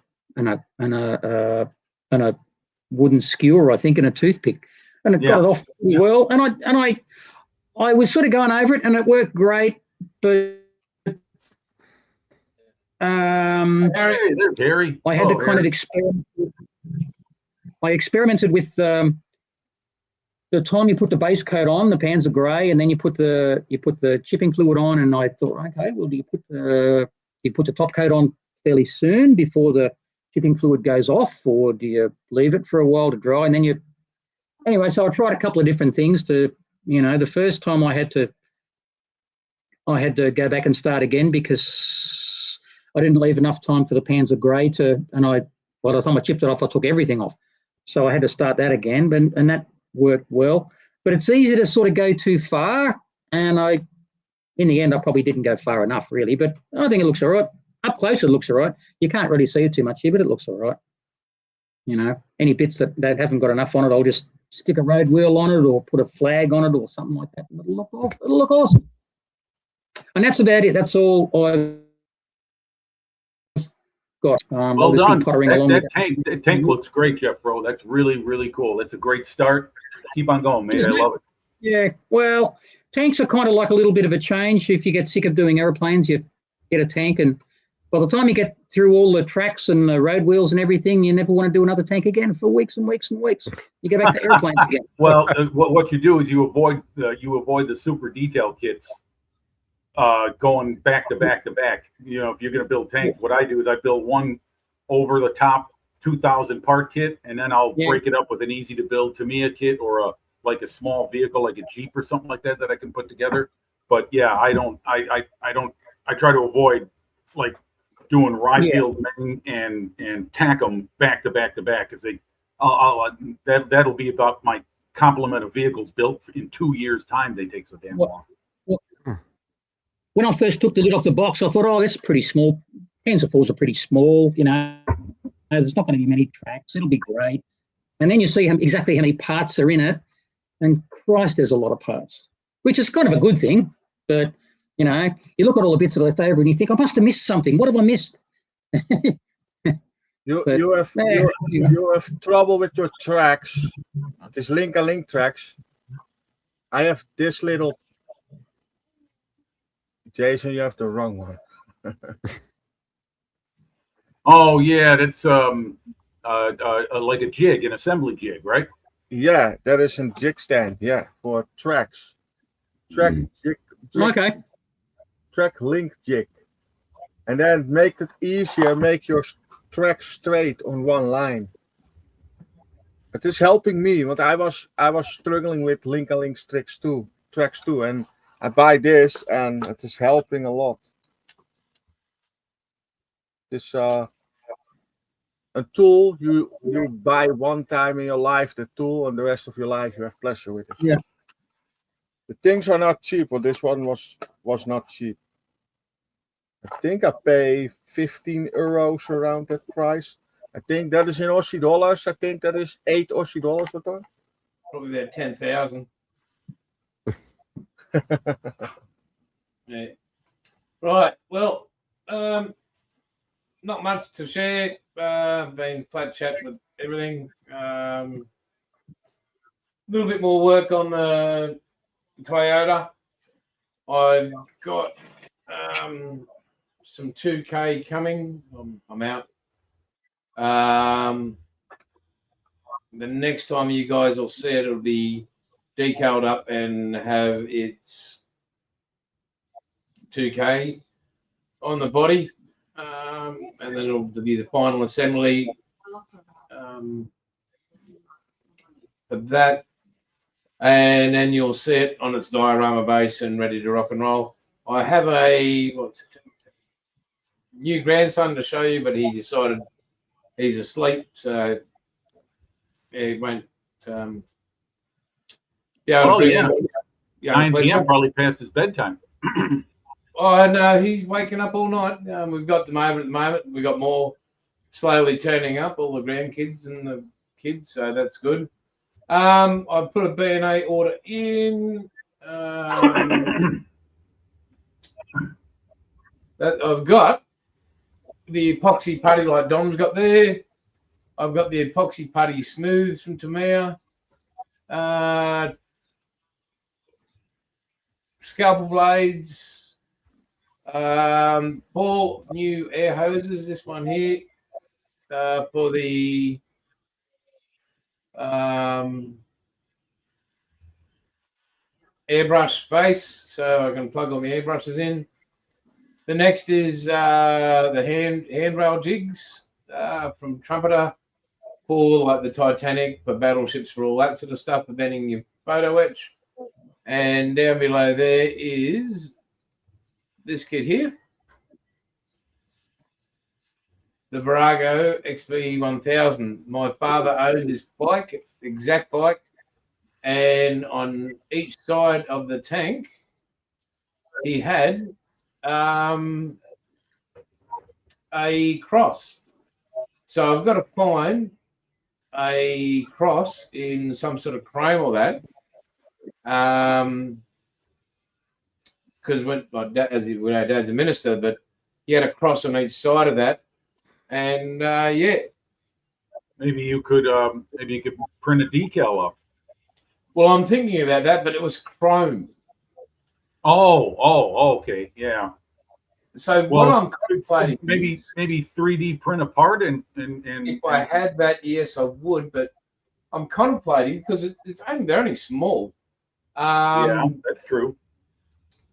wooden skewer, I think, and a toothpick, and it got it off pretty well. And I was sort of going over it, and it worked great, but. There's Harry. I had to kind of experiment. I experimented with the time you put the base coat on, the Panzer Grey, and then you put the chipping fluid on, and I thought, okay, well, do you put the top coat on fairly soon before the chipping fluid goes off, or do you leave it for a while to dry? And then anyway, so I tried a couple of different things to, the first time I had to go back and start again because I didn't leave enough time for the Panzer Grey by the time I chipped it off, I took everything off. So I had to start that again, and that worked well. But it's easy to sort of go too far, and in the end, I probably didn't go far enough, really. But I think it looks all right. Up close, it looks all right. You can't really see it too much here, but it looks all right. Any bits that haven't got enough on it, I'll just stick a road wheel on it or put a flag on it or something like that. It'll look awesome. And that's about it. That's all I've got. Well done. That tank looks great, Jeff, bro. That's really, really cool. That's a great start. Keep on going, mate. I love it. Yeah. Well, tanks are kind of like a little bit of a change. If you get sick of doing airplanes, you get a tank, and by the time you get through all the tracks and the road wheels and everything, you never want to do another tank again for weeks and weeks and weeks. You go back to airplanes again. Well, what you do is you avoid the super detail kits. Going back to back to back. If you're going to build tanks, what I do is I build one over the top 2,000 part kit, and then I'll break it up with an easy to build Tamiya kit or a small vehicle like a Jeep or something like that I can put together. But yeah, I try to avoid like doing rye field men and tack them back to back to back because that'll be about my complement of vehicles built in 2 years' time. They take so damn long. When I first took the lid off the box, I thought, oh, that's pretty small. Panzer IVs are pretty small, you know. There's not going to be many tracks. It'll be great. And then you see exactly how many parts are in it, and Christ, there's a lot of parts, which is kind of a good thing. But, you know, you look at all the bits that are left over and you think, I must have missed something. What have I missed? You have trouble with your tracks. This link tracks. I have this little. Jason, you have the wrong one. Oh yeah, that's like a jig, an assembly jig, right? Yeah, that is a jig stand. Yeah, for tracks. Jig, Okay. track link jig, and then make it easier. Make your track straight on one line. It is helping me, but I was struggling with link tracks too, and I buy this, and it is helping a lot. This a tool you buy one time in your life, the tool, and the rest of your life you have pleasure with it. Yeah. The things are not cheap, but this one was not cheap. I think I pay 15 euros around that price. I think that is in Aussie dollars. I think that is 8 Aussie dollars or so. Probably about 10,000. Yeah. Right. Well, not much to share. Been flat chat with everything. A little bit more work on the Toyota. I've got some 2K coming. I'm out. The next time you guys will see it, it'll be decaled up and have its 2K on the body, and then it'll be the final assembly for that, and then you'll see it on its diorama base and ready to rock and roll. I have a new grandson to show you, but he decided he's asleep, so he won't. Yeah, 9 p.m. probably past his bedtime. Oh no, he's waking up all night. We've got them over at the moment. We've got more slowly turning up, all the grandkids and the kids, so that's good. I put a B&A order in. That I've got the epoxy putty like Dom's got there. I've got the epoxy putty smooth from Tamiya. Scalpel blades. 4 new air hoses. This one here for the airbrush space, so I can plug all the airbrushes in. The next is the handrail jigs from Trumpeter for like the Titanic, for battleships, for all that sort of stuff, preventing your photo etch. And down below there is this kit here, the Virago XB 1000. My father owned this bike, exact bike, and on each side of the tank he had a cross. So I've got to find a cross in some sort of chrome or that, because when my dad, our dad's a minister, but he had a cross on each side of that, and yeah. Maybe you could print a decal up. Well, I'm thinking about that, but it was chrome. Oh, okay, yeah. So what I'm contemplating, maybe 3D print a part and if I had that, yes, I would. But I'm contemplating because they're only small. Yeah, that's true.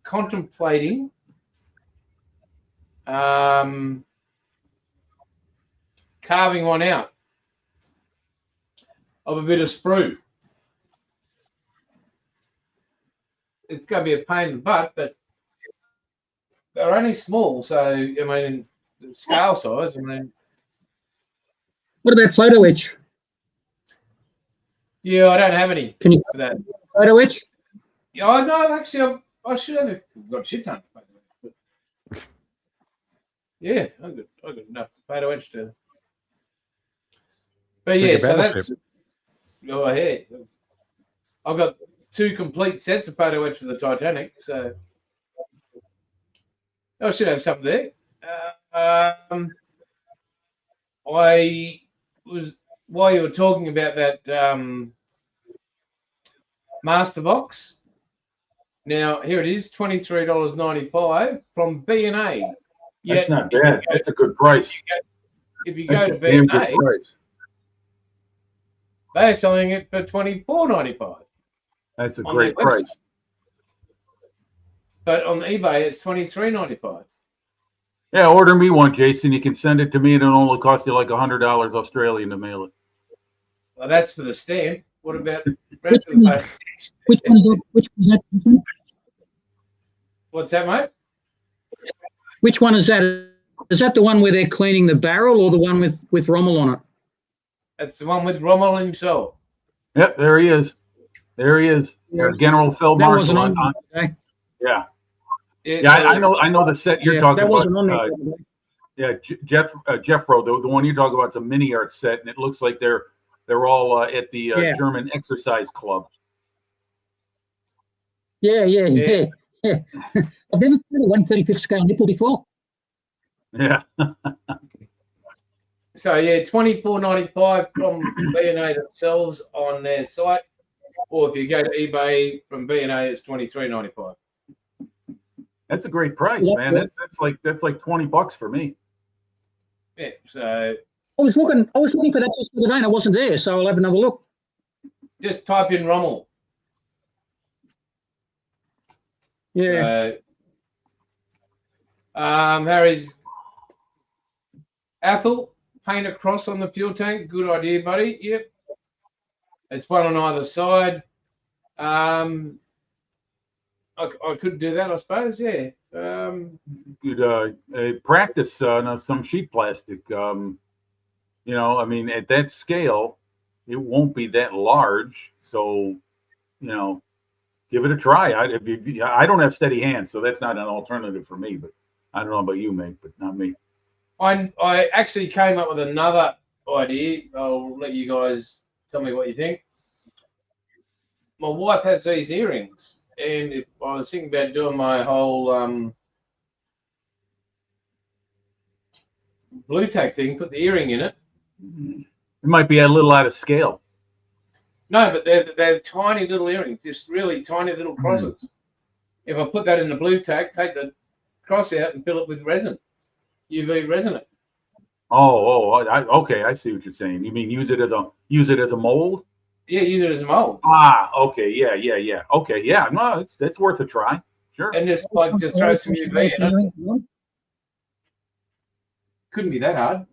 Contemplating carving one out of a bit of sprue. It's going to be a pain in the butt, but they're only small. So, I mean, scale size, I mean. What about photo etch? Yeah, I don't have any Can you for that. photo etch? Yeah, I know. Actually, I should have got shit ton. Yeah, I got enough photo etch to. But Take yeah, a so battleship. that's. Go ahead. I've got 2 complete sets of photo etch for the Titanic, so I should have something there. I was while you were talking about that master box. Now here it is, $23.95 from B&A. That's not bad. That's a good price. If you go That's to a damn good B&A, price. they're selling it for $24.95. That's a on great their website. price. But on eBay, it's $23.95. Yeah, order me one, Jason. You can send it to me, and it'll only cost you like $100 Australian to mail it. Well, that's for the stamp. What about the rest of the postage? Which one is that? Which one is that? Jason? What's that, mate? Which one is that? Is that the one where they're cleaning the barrel, or the one with Rommel on it? That's the one with Rommel himself. Yep, there he is. There he is. General Phil That wasn't Marshall. on there today. Yeah, Yeah, I know the set you're Yeah, talking that about. wasn't on there today. Yeah, Jeffro, the one you talk about, is a mini art set, and it looks like they're all at the Yeah. German exercise club. Yeah. I've never seen a 1/35 scale nipple before. Yeah, So yeah, $24.95 from B&A themselves on their site, or if you go to eBay from B&A, it's $23.95. that's a great price, That's man. good. That's like $20 for me. Yeah, so I was looking for that just the other day, and I wasn't there, so I'll have another look. just type in Rommel. Yeah. Harry's Athel, paint a cross on the fuel tank. Good idea, buddy. Yep. It's one on either side. I could do that, I suppose. Yeah. You'd practice on some sheet plastic. I mean, at that scale, it won't be that large. So, give it a try. I don't have steady hands, so that's not an alternative for me. But I don't know about you, mate, but not me. I actually came up with another idea. I'll let you guys tell me what you think. My wife has these earrings, and if I was thinking about doing my whole blue tack thing, put the earring in it. It might be a little out of scale. No, but they're tiny little earrings, just really tiny little crosses. If I put that in the blue tack, take the cross out and fill it with resin, UV resin it. Okay, I see what you're saying. You mean use it as a mold? Yeah, use it as a mold. Okay, yeah. Okay, yeah, no, it's worth a try. Sure. And just throw some UV in it. Couldn't be that hard.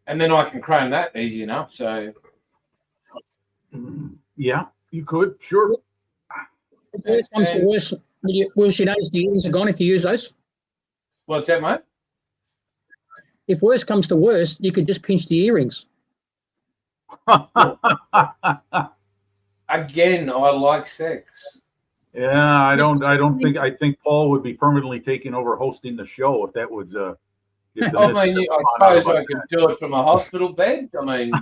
And then I can chrome that easy enough. So yeah, you could, sure. If worse comes to worse, will she notice the earrings are gone if you use those? what's that, mate? If worse comes to worse, you could just pinch the earrings. Again, I like sex. Yeah, I think Paul would be permanently taking over hosting the show if that was if the I missus mean, I found out suppose about I could do it from a hospital bed. I mean,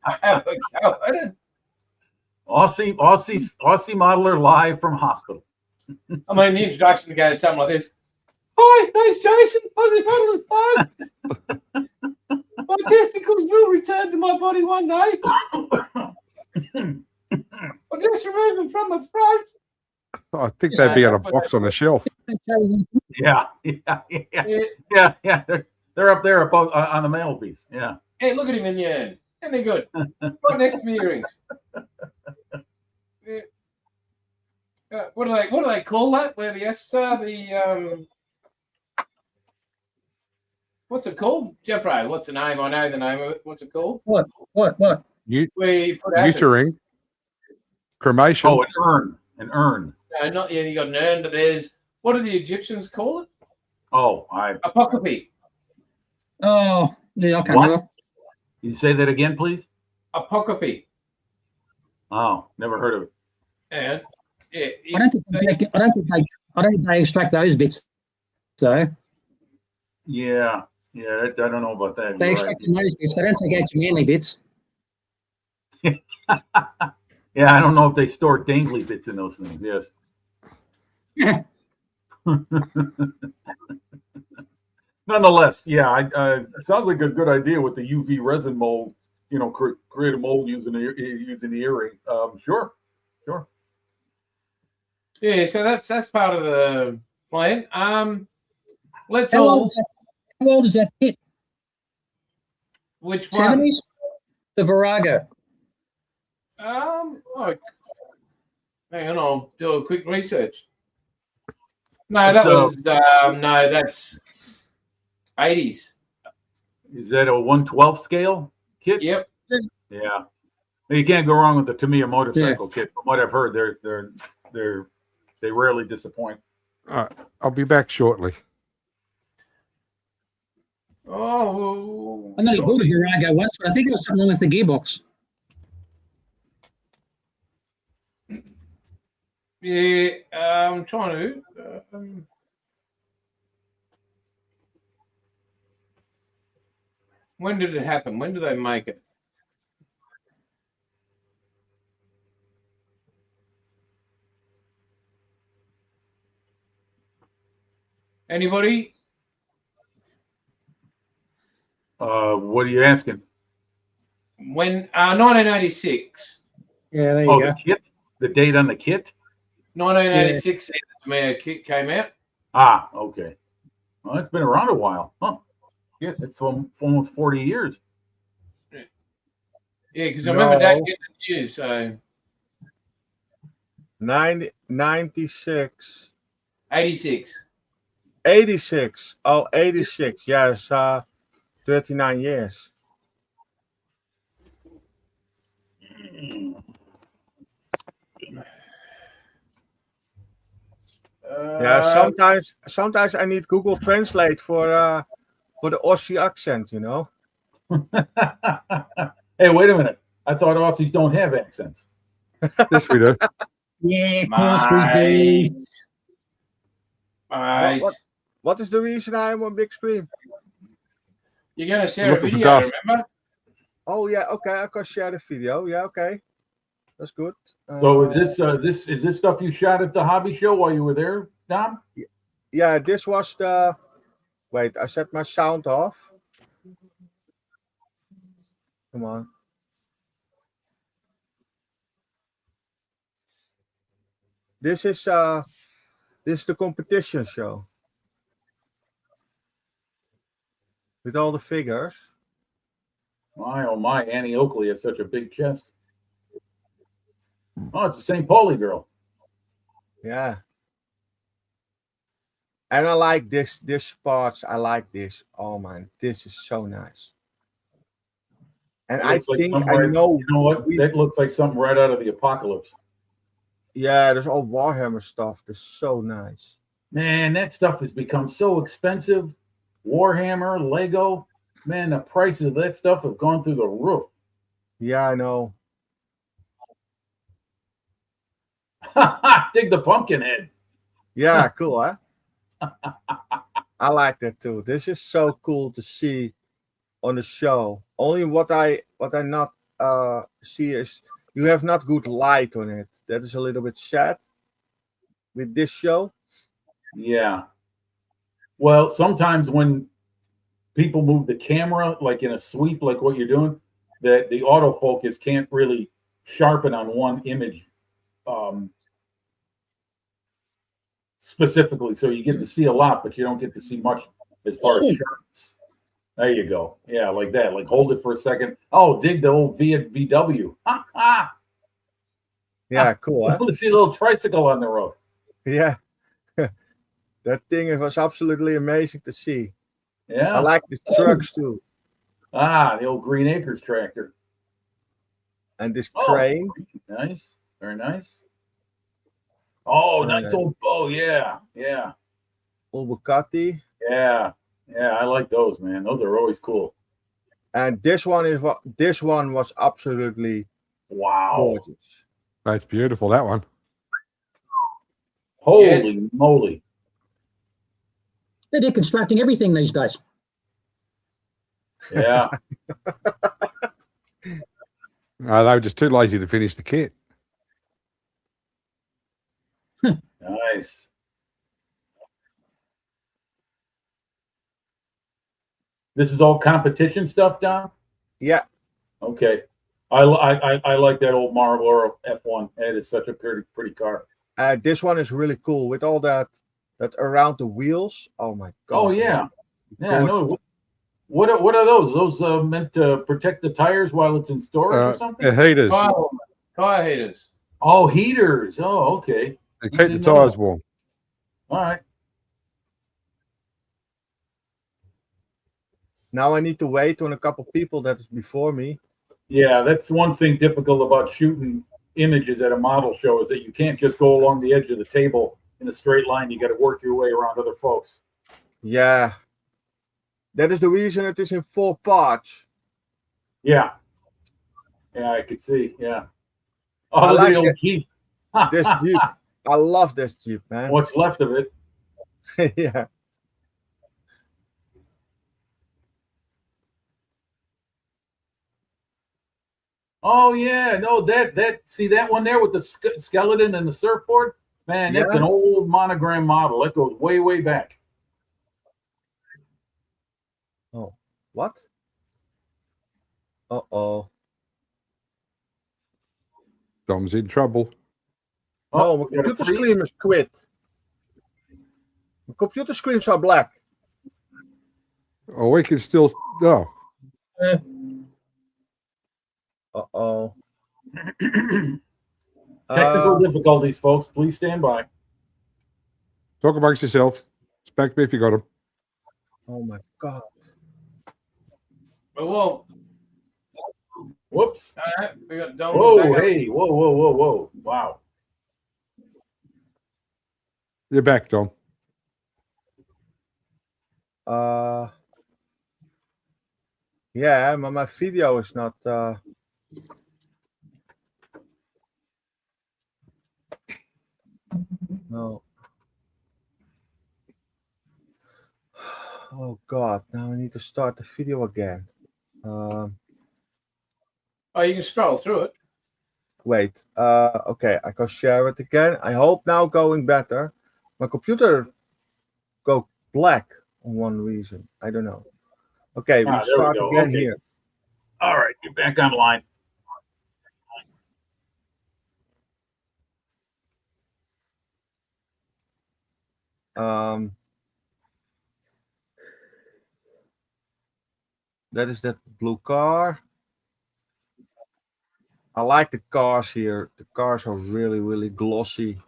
have a go at it. Aussie modeler live from hospital. I mean, the introduction goes something like this. Hi, it's Jason, Aussie Modeler's phone. My testicles will return to my body one day. I'll just remove them from my throat. I think they'd be on a box on the shelf. Yeah. They're up there on the mantelpiece. Yeah. Hey, look at him in the end. Isn't he good? Right next to my earrings. Yeah. What do they call that? Where the S are the what's it called? Jeffrey, what's the name? I know the name of it. What's it called? What? Where you put acid. Neutering. Cremation. Oh, an urn. No, not yet. You got an urn, but there's what do the Egyptians call it? Oh, Apocryphy. Oh, yeah, I can't What? remember. You say that again, please? Apocryphy. Oh, never heard of it. And yeah, I don't think they extract those bits though. Yeah, I don't know about that. They You're extract those bits. They don't take out your manly bits. right. Yeah, I don't know if they store dangly bits in those things. Yes. Nonetheless, yeah, it sounds like a good idea with the UV resin mold. You know, create a mold using the earring. Sure. yeah, so that's part of the plan. Let's How all. old is that kit? Which one? 70s? The Virago. Oh, hang on, I'll do a quick research. No, that So- was no, that's 80s. Is that a 1/12 scale kit? Yep. Yeah. You can't go wrong with the Tamiya motorcycle kit. From what I've heard, they rarely disappoint. I'll be back shortly. Oh, I nearly bought a Virago once, but I think it was something wrong with the gearbox. yeah. I'm trying to. When did it happen? When did they make it? Anybody? What are you asking? When 1986. Yeah, there you Oh, go. the kit? The date on the kit? 1986, the kit came out. Ah, okay. Well, it's been around a while. Huh. Yeah, it's for almost 40 years. Yeah, because I remember Dad No. getting it new. So 96. 86. 86. Oh, 86. Yes, 39 years. Yeah, sometimes I need Google Translate for the Aussie accent, you know. Hey, wait a minute. I thought Aussies don't have accents. Yes, we do. Yeah, of course we do. Mate, What is the reason I am on big screen? you're going to share a Looking for video, dust. remember? Oh yeah, okay, I can share the video. Yeah, okay, that's good. So is this stuff you shot at the hobby show while you were there, Dom? Yeah, this was the. Wait, I set my sound off. Come on. This is the competition show with all the figures. My oh my, Annie Oakley has such a big chest. Oh, it's the St. Pauli girl. Yeah. And I like this parts. I like this. Oh man, this is so nice. And It I looks like think something I right- know. You know what? we- That looks like something right out of the apocalypse. Yeah, there's all Warhammer stuff. That's so nice. Man, that stuff has become so expensive. Warhammer, Lego, man, the prices of that stuff have gone through the roof. Yeah, I know. Dig the pumpkin head. Yeah, cool, huh? I like that too. This is so cool to see on the show. Only what I not see is you have not good light on it. That is a little bit sad with this show. Yeah. Well, sometimes when people move the camera like in a sweep, like what you're doing, that the autofocus can't really sharpen on one image specifically. So you get to see a lot, but you don't get to see much as far as sharpness. There you go. Yeah, like that. Like hold it for a second. Oh, dig the old VW. Yeah, cool, I huh? want to see a little tricycle on the road. Yeah. That thing, it was absolutely amazing to see. I Yeah. like the trucks too. The old Green Acres tractor. And this Oh. crane. Nice. Very nice. Oh, Very nice nice. old bow. Yeah. Yeah. Old Bugatti. Yeah. Yeah. I like those, man. Those are always cool. And this one was absolutely Wow. gorgeous. That's beautiful, that one. Holy moly. They're deconstructing everything these days. Yeah. They were just too lazy to finish the kit. Nice. This is all competition stuff, Don? Yeah. Okay. I like that old Marlboro F1. That is such a pretty car. This one is really cool with all that around the wheels. Oh my god. Oh yeah. Yeah, Gorgeous. no. What are those? Those meant to protect the tires while it's in storage or something? Heaters. Tire heaters. Oh, heaters. Oh, okay. They keep the tires warm. All right. Now I need to wait on a couple people that is before me. Yeah, that's one thing difficult about shooting images at a model show is that you can't just go along the edge of the table in a straight line. You got to work your way around other folks. Yeah. That is the reason it is in 4 parts. Yeah. Yeah, I could see. Yeah. Oh, I look at like the old it. Jeep. This Jeep. I love this Jeep, man. What's left of it? Yeah. Oh yeah, no, that see that one there with the skeleton and the surfboard, man. That's Yeah. an old monogram model. That goes way back. Oh, what? Uh-oh. Dom's in trouble. No, Oh, my we got a computer freeze? screen is quit. My computer screens are black. Oh, we can still. Oh, Uh-oh. Technical difficulties, folks. Please stand by. talk amongst yourselves. Spank me if you got them. Oh my god. Well, Whoops. all right, we got Donald. Whoa, back up. hey, whoa. Wow. You're back, Dom. Yeah, my video is not no. Oh god, now I need to start the video again. Oh, you can scroll through it. Wait. Okay, I can share it again. I hope now going better. My computer go black on one reason. I don't know. Okay, we There we start go. again Okay. here. All right, get back online. That is that blue car. I like the cars here. The cars are really glossy.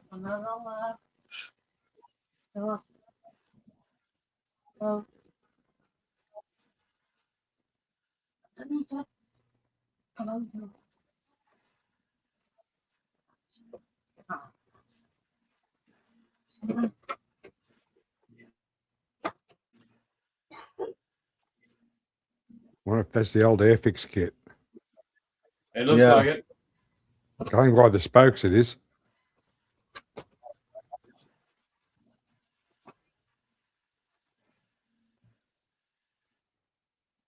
Wonder if that's the old Airfix kit. It looks Yeah. like it. Going by the spokes, it is.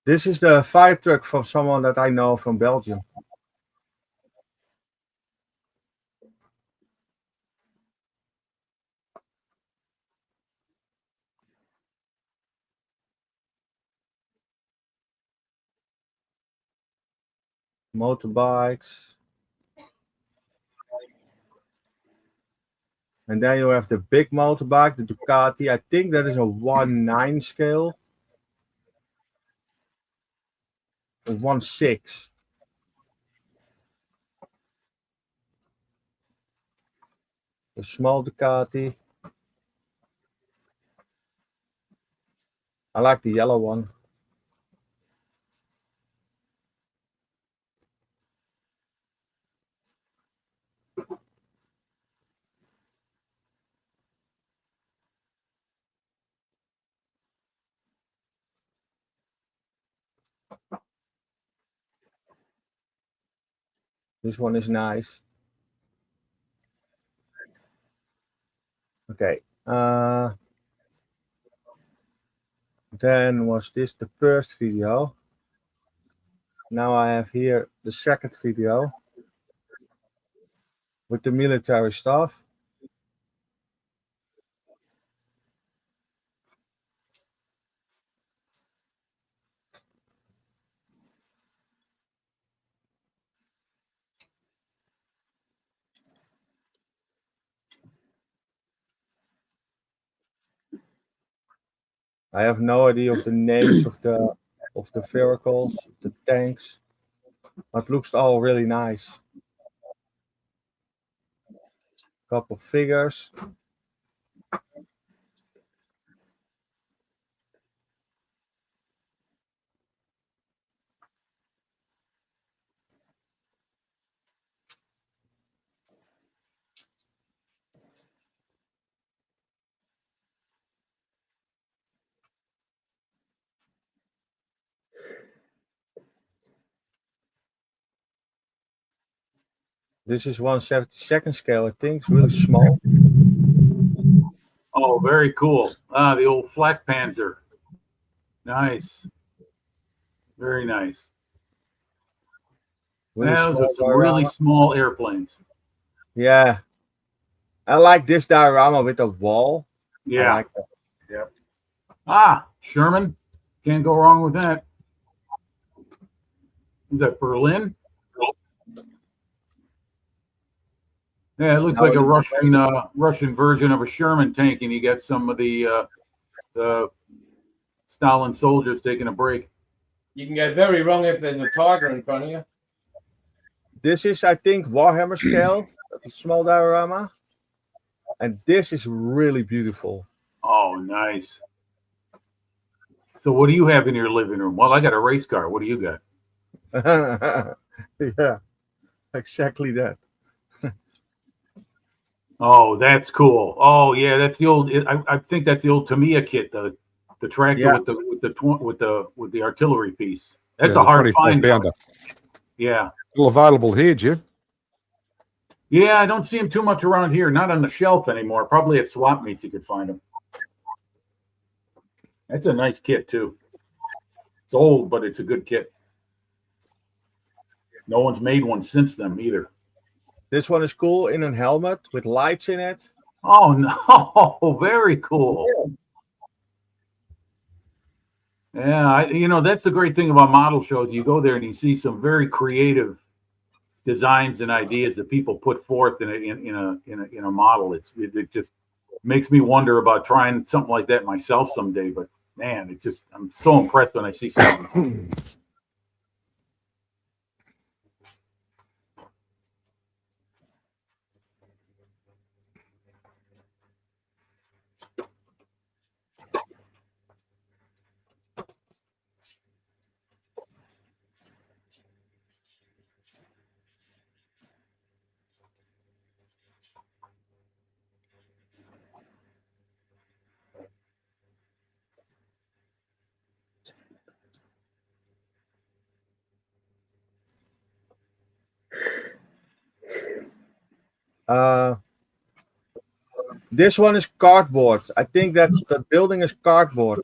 This is the fire truck from someone that I know from Belgium. Motorbikes. And then you have the big motorbike, the Ducati. I think that is a 1.9 scale. Or 1.6. The small Ducati. I like the yellow one. This one is nice. Okay. Then was this the first video. Now I have here the second video with the military stuff. I have no idea of the names of the vehicles, the tanks, but looks all really nice. Couple figures. This is 1/72 scale, I think. It's really small. Oh, very cool. Ah, the old Flak Panzer. Nice. Very nice. Really Those are some small really diorama. small airplanes. Yeah. I like this diorama with the wall. I Yeah. like that. Ah, Sherman. Can't go wrong with that. Is that Berlin? Yeah, it looks like a Russian version of a Sherman tank, and you got some of the Stalin soldiers taking a break. You can go very wrong if there's a tiger in front of you. This is, I think, Warhammer scale, a small diorama. And this is really beautiful. Oh, nice. So what do you have in your living room? Well, I got a race car. What do you got? Yeah, exactly that. Oh, that's cool. Oh, yeah, that's the old. I think that's the old Tamiya kit, the tractor Yeah. with the artillery piece. That's Yeah, a hard 24 find. pounder. Yeah, Still available here, Jim. yeah. I don't see them too much around here. Not on the shelf anymore. Probably at swap meets you could find them. That's a nice kit too. It's old, but it's a good kit. No one's made one since them either. This one is cool in a helmet with lights in it. Oh no! Very cool. Yeah, that's the great thing about model shows. You go there and you see some very creative designs and ideas that people put forth in a model. It just makes me wonder about trying something like that myself someday. But man, I'm so impressed when I see some of these. This one is cardboard. I think that the building is cardboard.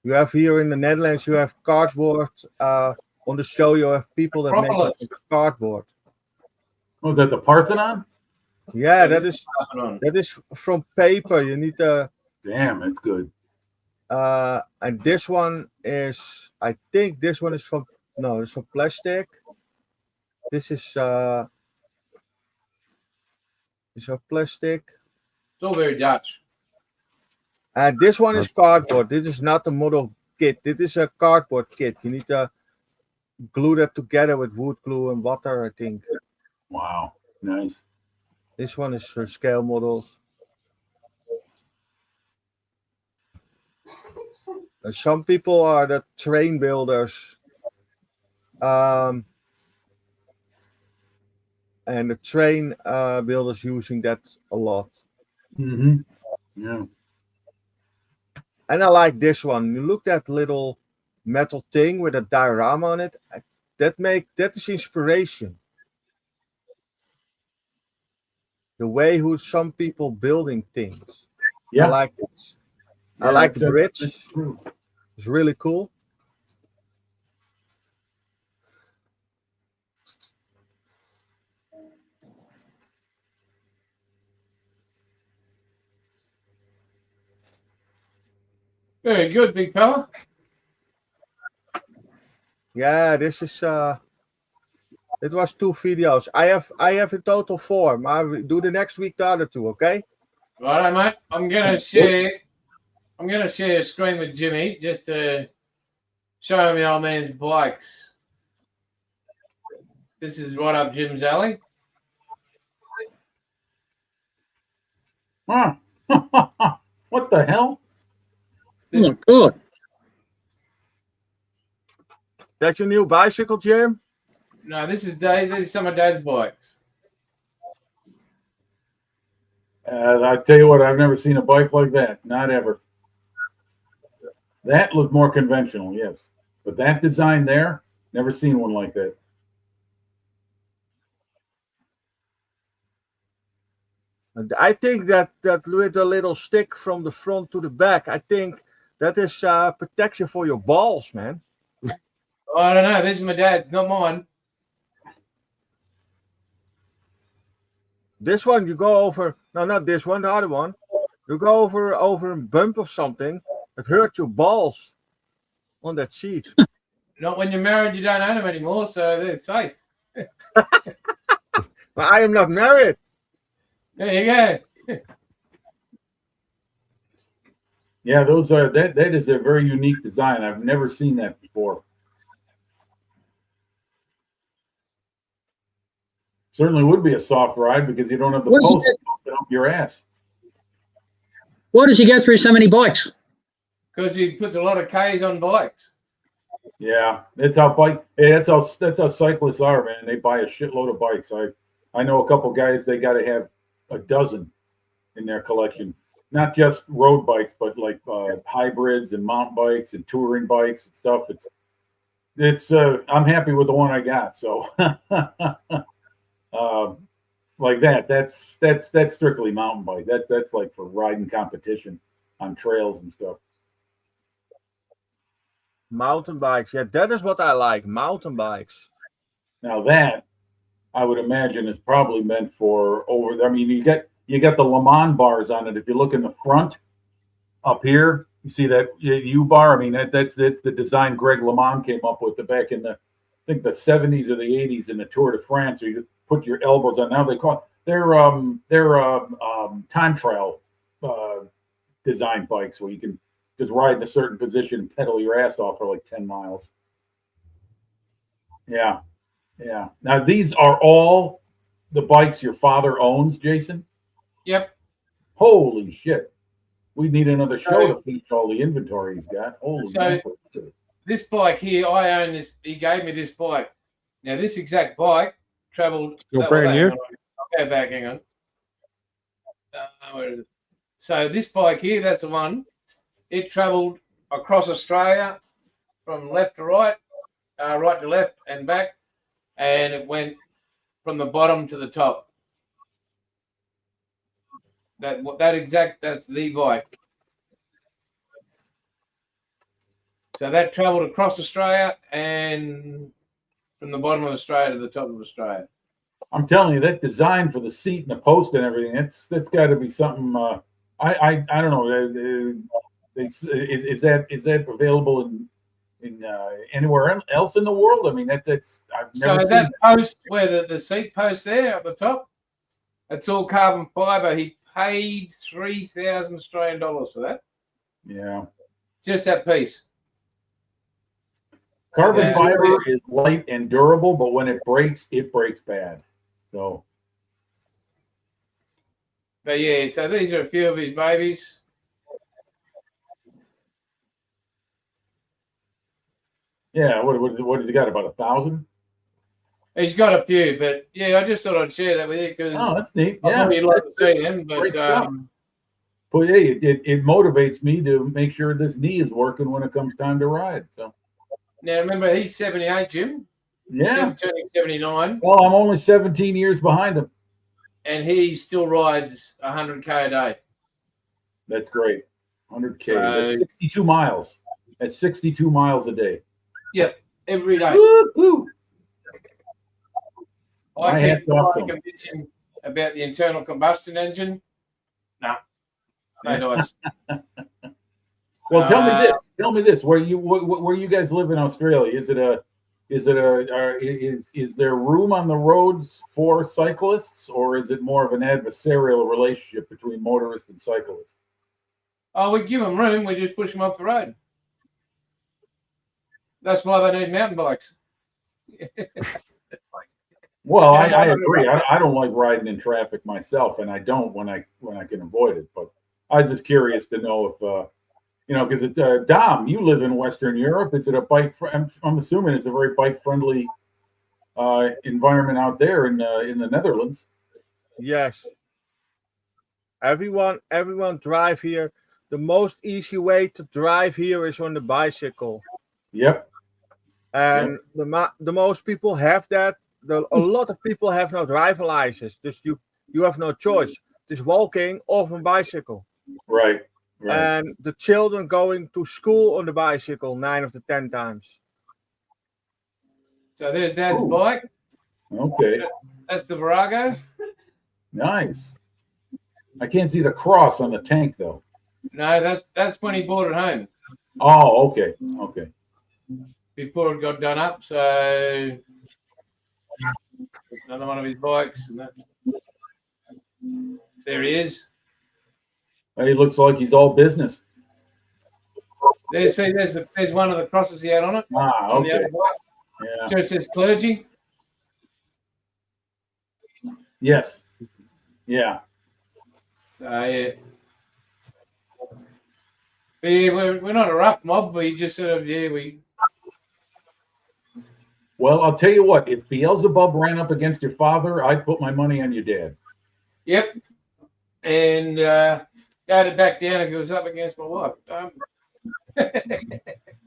You have here in the Netherlands, you have cardboard. On the show, you have people that make Propolis. it with cardboard. Oh, is that the Parthenon? Yeah, that is from paper. You need to. Damn, that's good. And this one is, I think this one is from, no, it's from plastic. This is plastic. It's all very Dutch. And this one is cardboard. This is not a model kit. This is a cardboard kit. You need to glue that together with wood glue and water, I think. Wow, nice. This one is for scale models. Some people are the train builders. And the train builders using that a lot. Mm-hmm. Yeah. And I like this one. You look at little metal thing with a diorama on it. that is inspiration. The way who some people building things. Yeah. I like this. I Yeah, like the that's bridge. true. It's really cool. Very good, big fella. Yeah, this is it was 2 videos. I have in total 4. I'll do the next week the other 2, okay? Righto, mate. I'm gonna share a screen with Jimmy just to show him the old man's bikes. This is right up Jim's alley. Huh. What the hell? Oh my God. That's your new bicycle, Jim? No, this is Dave. This is some of Dad's bikes. I tell you what, I've never seen a bike like that. Not ever. That looked more conventional, yes. But that design there, never seen one like that. And I think that with a little stick from the front to the back, I think that is protection for your balls, man. I don't know. This is my dad's, not mine. This one you go over. No, not this one. The other one. You go over a bump of something. It hurts your balls on that seat. Not when you're married. You don't own them anymore, so they're safe. But I am not married. There you go. Yeah, those are that is a very unique design. I've never seen that before. Certainly would be a soft ride because you don't have the What is post it? poking up your ass. Why does he go through so many bikes? Because he puts a lot of Ks on bikes. Yeah, that's how that's how cyclists are, man. They buy a shitload of bikes. I know a couple guys. They got to have a dozen in their collection, not just road bikes, but like hybrids and mountain bikes and touring bikes and stuff. It's I'm happy with the one I got. So like that's strictly mountain bike. That's like for riding competition on trails and stuff. Mountain bikes. Yeah, that is what I like. Mountain bikes. Now that I would imagine is probably meant for over there. I mean, you got the Le Mans bars on it. If you look in the front up here, you see that U bar. I mean, that's the design Greg LeMond came up with back in the, I think the 70s or the 80s in the Tour de France, where you put your elbows on. Now they call it, they're time trial design bikes where you can just ride in a certain position and pedal your ass off for like 10 miles. Yeah. Yeah. Now these are all the bikes your father owns, Jason? Yep. Holy shit. We need another show to finish all the inventory he's got. Holy So this bike here, I own this. He gave me this bike. Now this exact bike traveled. Still brand new? I'll go back. Hang on. Where is it? So this bike here, that's the one. It traveled across Australia from left to right, right to left, and back, and it went from the bottom to the top. That's the bike. So that travelled across Australia and from the bottom of Australia to the top of Australia. I'm telling you, that design for the seat and the post and everything, that's got to be something. I don't know. Is that available in anywhere else in the world? I mean, that's I've never So seen that post where the seat post there at the top, it's all carbon fibre. He paid 3,000 Australian dollars for that. Yeah. Just that piece. Carbon fiber is light and durable, but when it breaks bad. So. But yeah, so these are a few of his babies. Yeah, what has he got? About 1,000? He's got a few, but yeah, I just thought I'd share that with you because Oh, that's neat. I Yeah, thought you'd like to see them. great But stuff. Well, hey, it motivates me to make sure this knee is working when it comes time to ride. So now remember, he's 78, Jim. Yeah. turning 79, Well, I'm only 17 years behind him. and he still rides 100K a day. That's great. 100K. So- That's 62 miles. That's 62 miles a day. Yep, every day. Woo-hoo. I My keep hat's off trying to to him. convince him about the internal combustion engine. No, no dice. Well, tell me this. Tell me this. Where you guys live in Australia? Is there room on the roads for cyclists, or is it more of an adversarial relationship between motorists and cyclists? Oh, we give them room. We just push them off the road. That's why they need mountain bikes. Well, Yeah, I no, agree. I don't like riding in traffic myself, and I don't when I can avoid it. But I was just curious to know if because it's Dom. You live in Western Europe. Is it a bike? I'm assuming it's a very bike friendly environment out there in the Netherlands. Yes. Everyone drive here. The most easy way to drive here is on the bicycle. Yep. And the most people have that. A lot of people have no driver license. Just you have no choice. Just walking or on bicycle. Right. And the children going to school on the bicycle 9 of the 10 times. So there's Dad's Ooh. bike. Okay. That's the Virago. Nice. I can't see the cross on the tank though. No, that's when he bought it home Oh, okay. Okay. before it got done up. So another one of his bikes, and that. There he is. He looks like he's all business. There's one of the crosses he had on it. Ah, On the okay. other bike. Yeah. So it says clergy. Yes. Yeah. So yeah. But yeah, we're not a rough mob. We just sort of Well, I'll tell you what. If Beelzebub ran up against your father, I'd put my money on your dad. Yep. And go to back down if he was up against my wife.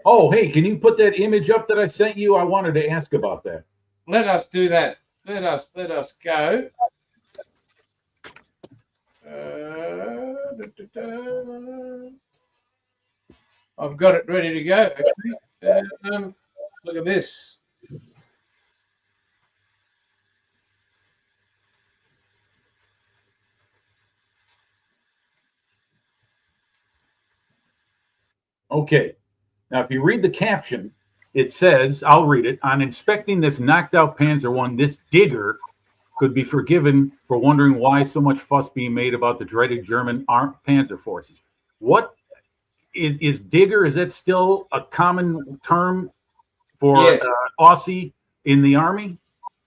Oh, hey, can you put that image up that I sent you? I wanted to ask about that. Let us do that. Let us go. I've got it ready to go. Actually, look at this. Okay. Now, if you read the caption, it says, I'll read it. On inspecting this knocked out Panzer I, this digger could be forgiven for wondering why so much fuss being made about the dreaded German armed panzer forces. What is digger? Is that still a common term for Yes. Aussie in the army?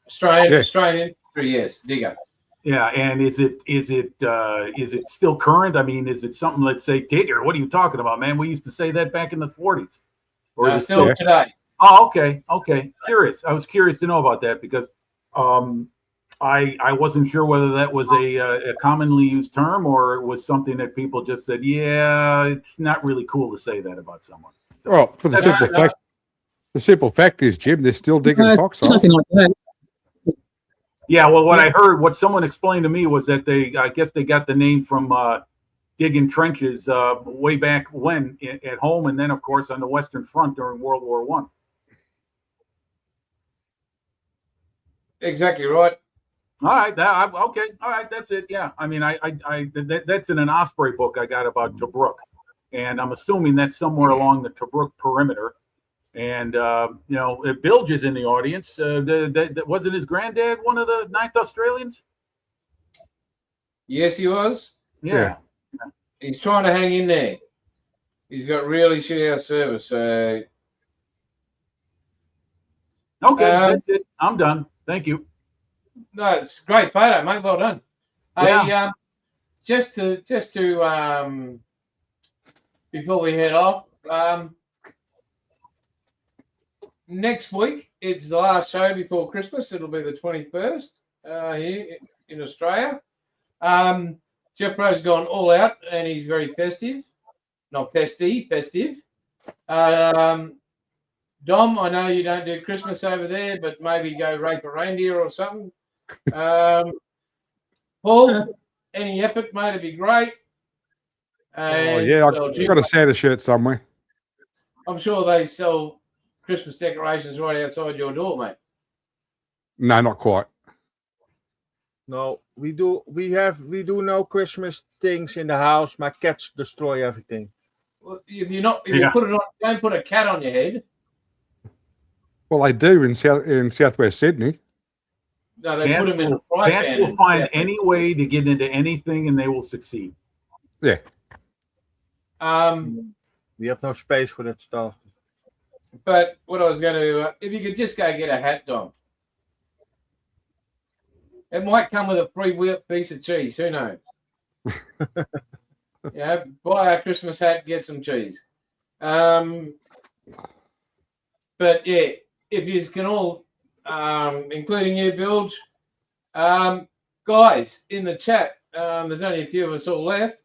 Australian Yeah. infantry, yes, digger. Yeah, and is it still current? I mean, is it something? Let's say digger. What are you talking about, man? We used to say that back in the 40s. Or is it Still Yeah. today. Oh, okay. Curious. I was curious to know about that because I wasn't sure whether that was a commonly used term or it was something that people just said, yeah, it's not really cool to say that about someone. Well, for the simple fact is, Jim, they're still digging It's foxholes. nothing like that. Yeah, well, what I heard, what someone explained to me was that I guess they got the name from digging trenches way back when at home, and then of course on the Western Front during World War I. Exactly right. All right, okay, all right, that's it. Yeah, I mean, that's in an Osprey book I got about Tobruk, and I'm assuming that's somewhere along the Tobruk perimeter. And if Bilge is in the audience, wasn't his granddad one of the 9th Australians? Yes, he was. Yeah. He's trying to hang in there. He's got really shit out service. So Okay, that's it. I'm done. Thank you. no, it's a great photo, mate. Well done. Yeah. Hey, just to before we head off, next week it's the last show before Christmas. It'll be the 21st here in Australia. Jeff Rowe's gone all out and he's very festive. Not festy, festive. Dom, I know you don't do Christmas over there, but maybe go rape a reindeer or something. Paul, any effort, mate, it'd be great. Oh, And, yeah, well, I've Jim, got a Santa shirt somewhere. I'm sure they sell Christmas decorations right outside your door, mate. No, not quite. No, we do no Christmas things in the house. My cats destroy everything. Well, if you put it on, don't put a cat on your head. Well, they do in southwest Sydney. No, they put them in a fry pan. Cats will find any way to get into anything, and they will succeed. Yeah. We have no space for that stuff. But what I was going to, if you could just go get a hat, Dom. It might come with a free piece of cheese. Who knows? Buy a Christmas hat, get some cheese. But yeah, if you can all, including you, Bilge, guys in the chat, there's only a few of us all left.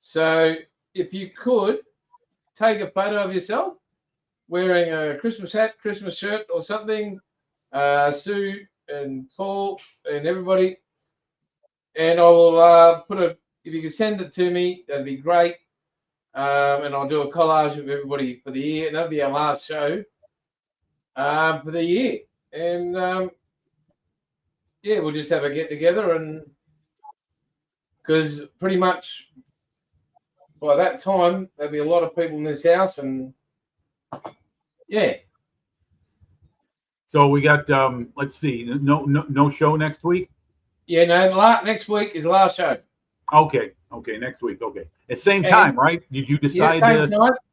So if you could take a photo of yourself wearing a Christmas hat, Christmas shirt, or something, Sue and Paul and everybody, and I will if you can send it to me, that'd be great. And I'll do a collage of everybody for the year. That'll be our last show for the year. And yeah, we'll just have a get together, and because pretty much by that time there'll be a lot of people in this house, and yeah. So we got let's see, no show next week. Yeah, no, next week is the last show. Okay, next week. Okay, at same time, right? Did you decide? Yeah,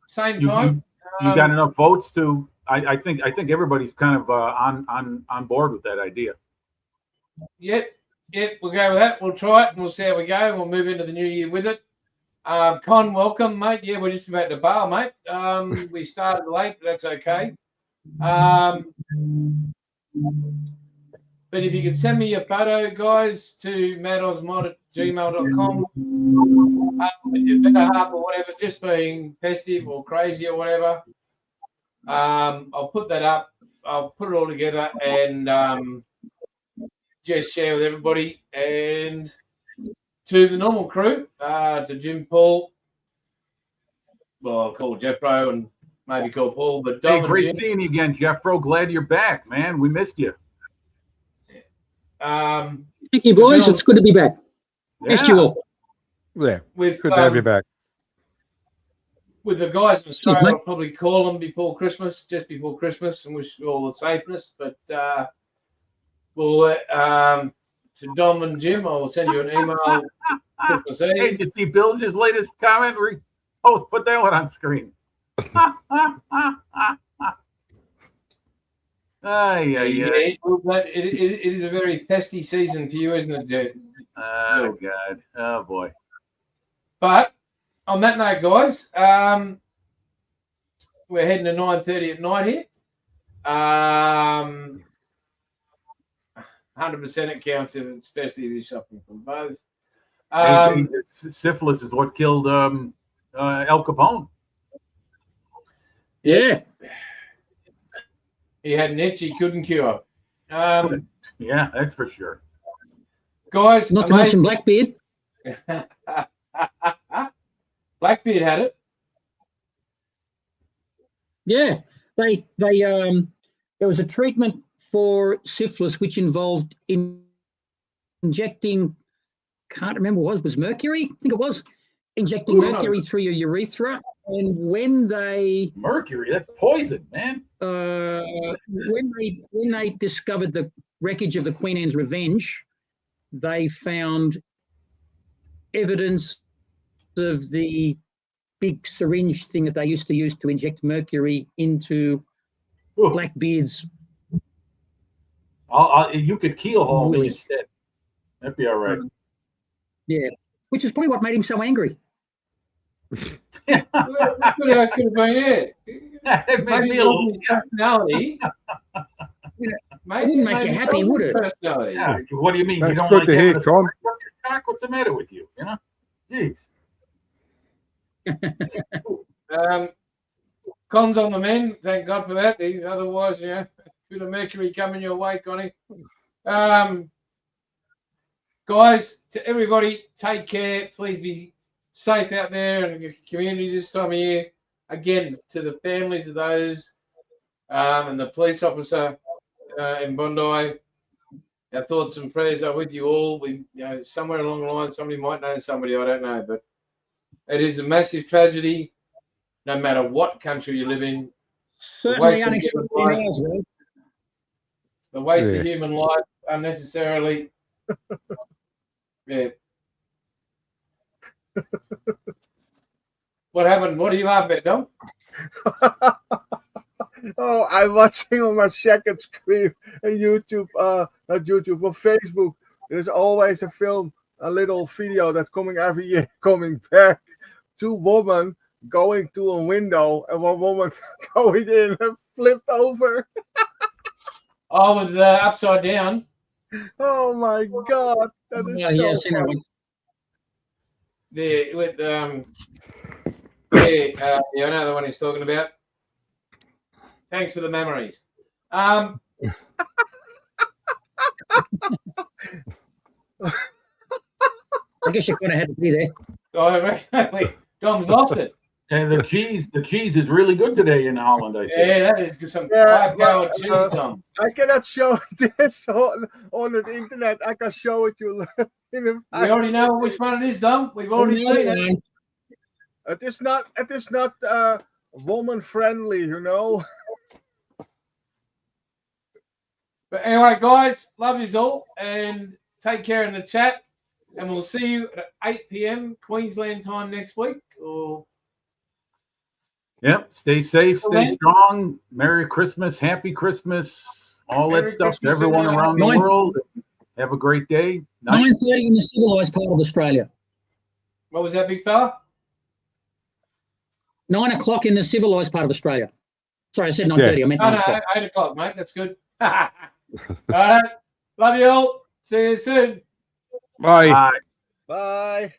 same time. You got enough votes to? I think everybody's kind of on board with that idea. Yep, we'll go with that. We'll try it and we'll see how we go. And we'll move into the new year with it. Con, welcome, mate. Yeah, we're just about to bail, mate. We started late, but that's okay. But if you could send me your photo, guys, to maddosmod@gmail.com with your better half or whatever, just being festive or crazy or whatever. I'll put that up. I'll put it all together and just share with everybody. And to the normal crew, to Jim, Paul, well, I'll call Jeffro and maybe call Paul, but Dom. Hey, great seeing you again, Jeffro. Glad you're back, man. We missed you. Thank you, boys. It's good to be back. Missed you all. Yeah, with, good to have you back. With the guys in Australia, Cheers, I'll probably call them before Christmas, just before Christmas, and wish you all the safeness. But we'll to Dom and Jim, I'll send you an email Christmas Eve. Hey, did you see Bilge's latest comment? Oh, put that one on screen. Yeah, well, it is a very festy season for you, isn't it, dude? Oh, God. Oh, boy. But on that note, guys, we're heading to 9:30 at night here. 100% it counts, especially if you're suffering from both. Syphilis is what killed Al Capone. Yeah. He had an itch he couldn't cure. Yeah, that's for sure. Guys, Not to mention Blackbeard. Blackbeard had it. Yeah. There was a treatment for syphilis which involved injecting, can't remember what it was mercury? I think it was. Injecting mercury through your urethra. And when they mercury, that's poison, man. When they discovered the wreckage of the Queen Anne's Revenge, they found evidence of the big syringe thing that they used to use to inject mercury into Blackbeard's. You could keel me instead. That'd be all right. Yeah, which is probably what made him so angry. Well, could have been it. It made me a little personality. It wouldn't make you happy, would it? Personality. Yeah. What do you mean? That's you don't good like to hear, Con. What's the matter with you? You know, jeez. Cons on the men. Thank God for that. Otherwise, you know, a bit of mercury coming your way, Connie. Guys, to everybody, take care. Please be safe out there in your community this time of year. Again, to the families of those and the police officer in Bondi, our thoughts and prayers are with you all. We, you know, somewhere along the line, somebody might know somebody, I don't know, but it is a massive tragedy, no matter what country you live in. Certainly unexpected in ours, though. The waste Yeah. of human life unnecessarily. Yeah. What happened? What are you laughing at, Dom? Oh, I'm watching on my second screen on YouTube, not YouTube, but Facebook. There's always a film, a little video that's coming every year, coming back. 2 women going to a window and 1 woman going in and flipped over. Oh, with upside down. Oh my God, that is Yeah, so yeah, I've seen that funny. one. There with yeah, I know the one he's talking about. Thanks for the memories. I guess you kind of had to be there. I reckon Dom's lost it. And the cheese is really good today in Holland, I see. Yeah, that is some Yeah, 5-hour but, cheese, Dom. I cannot show this on the internet. I can show it you in a We already know which one it is, Dom. We've already seen it. It is not woman friendly, you know. But anyway, guys, love yous all and take care in the chat. And we'll see you at 8 p.m. Queensland time next week. Or Yep. Stay safe, stay Okay. strong. Merry Christmas, Happy Christmas, all Merry that stuff to Christmas, everyone everyone. around the Nice. world. Have a great day. Night. 9:30 in the civilised part of Australia. what was that, big fella? 9 o'clock in the civilised part of Australia. Sorry, I said 9:30. I meant No, 9 no, o'clock. 8 o'clock, mate. That's good. All right. Love you all. See you soon. Bye. Bye. Bye.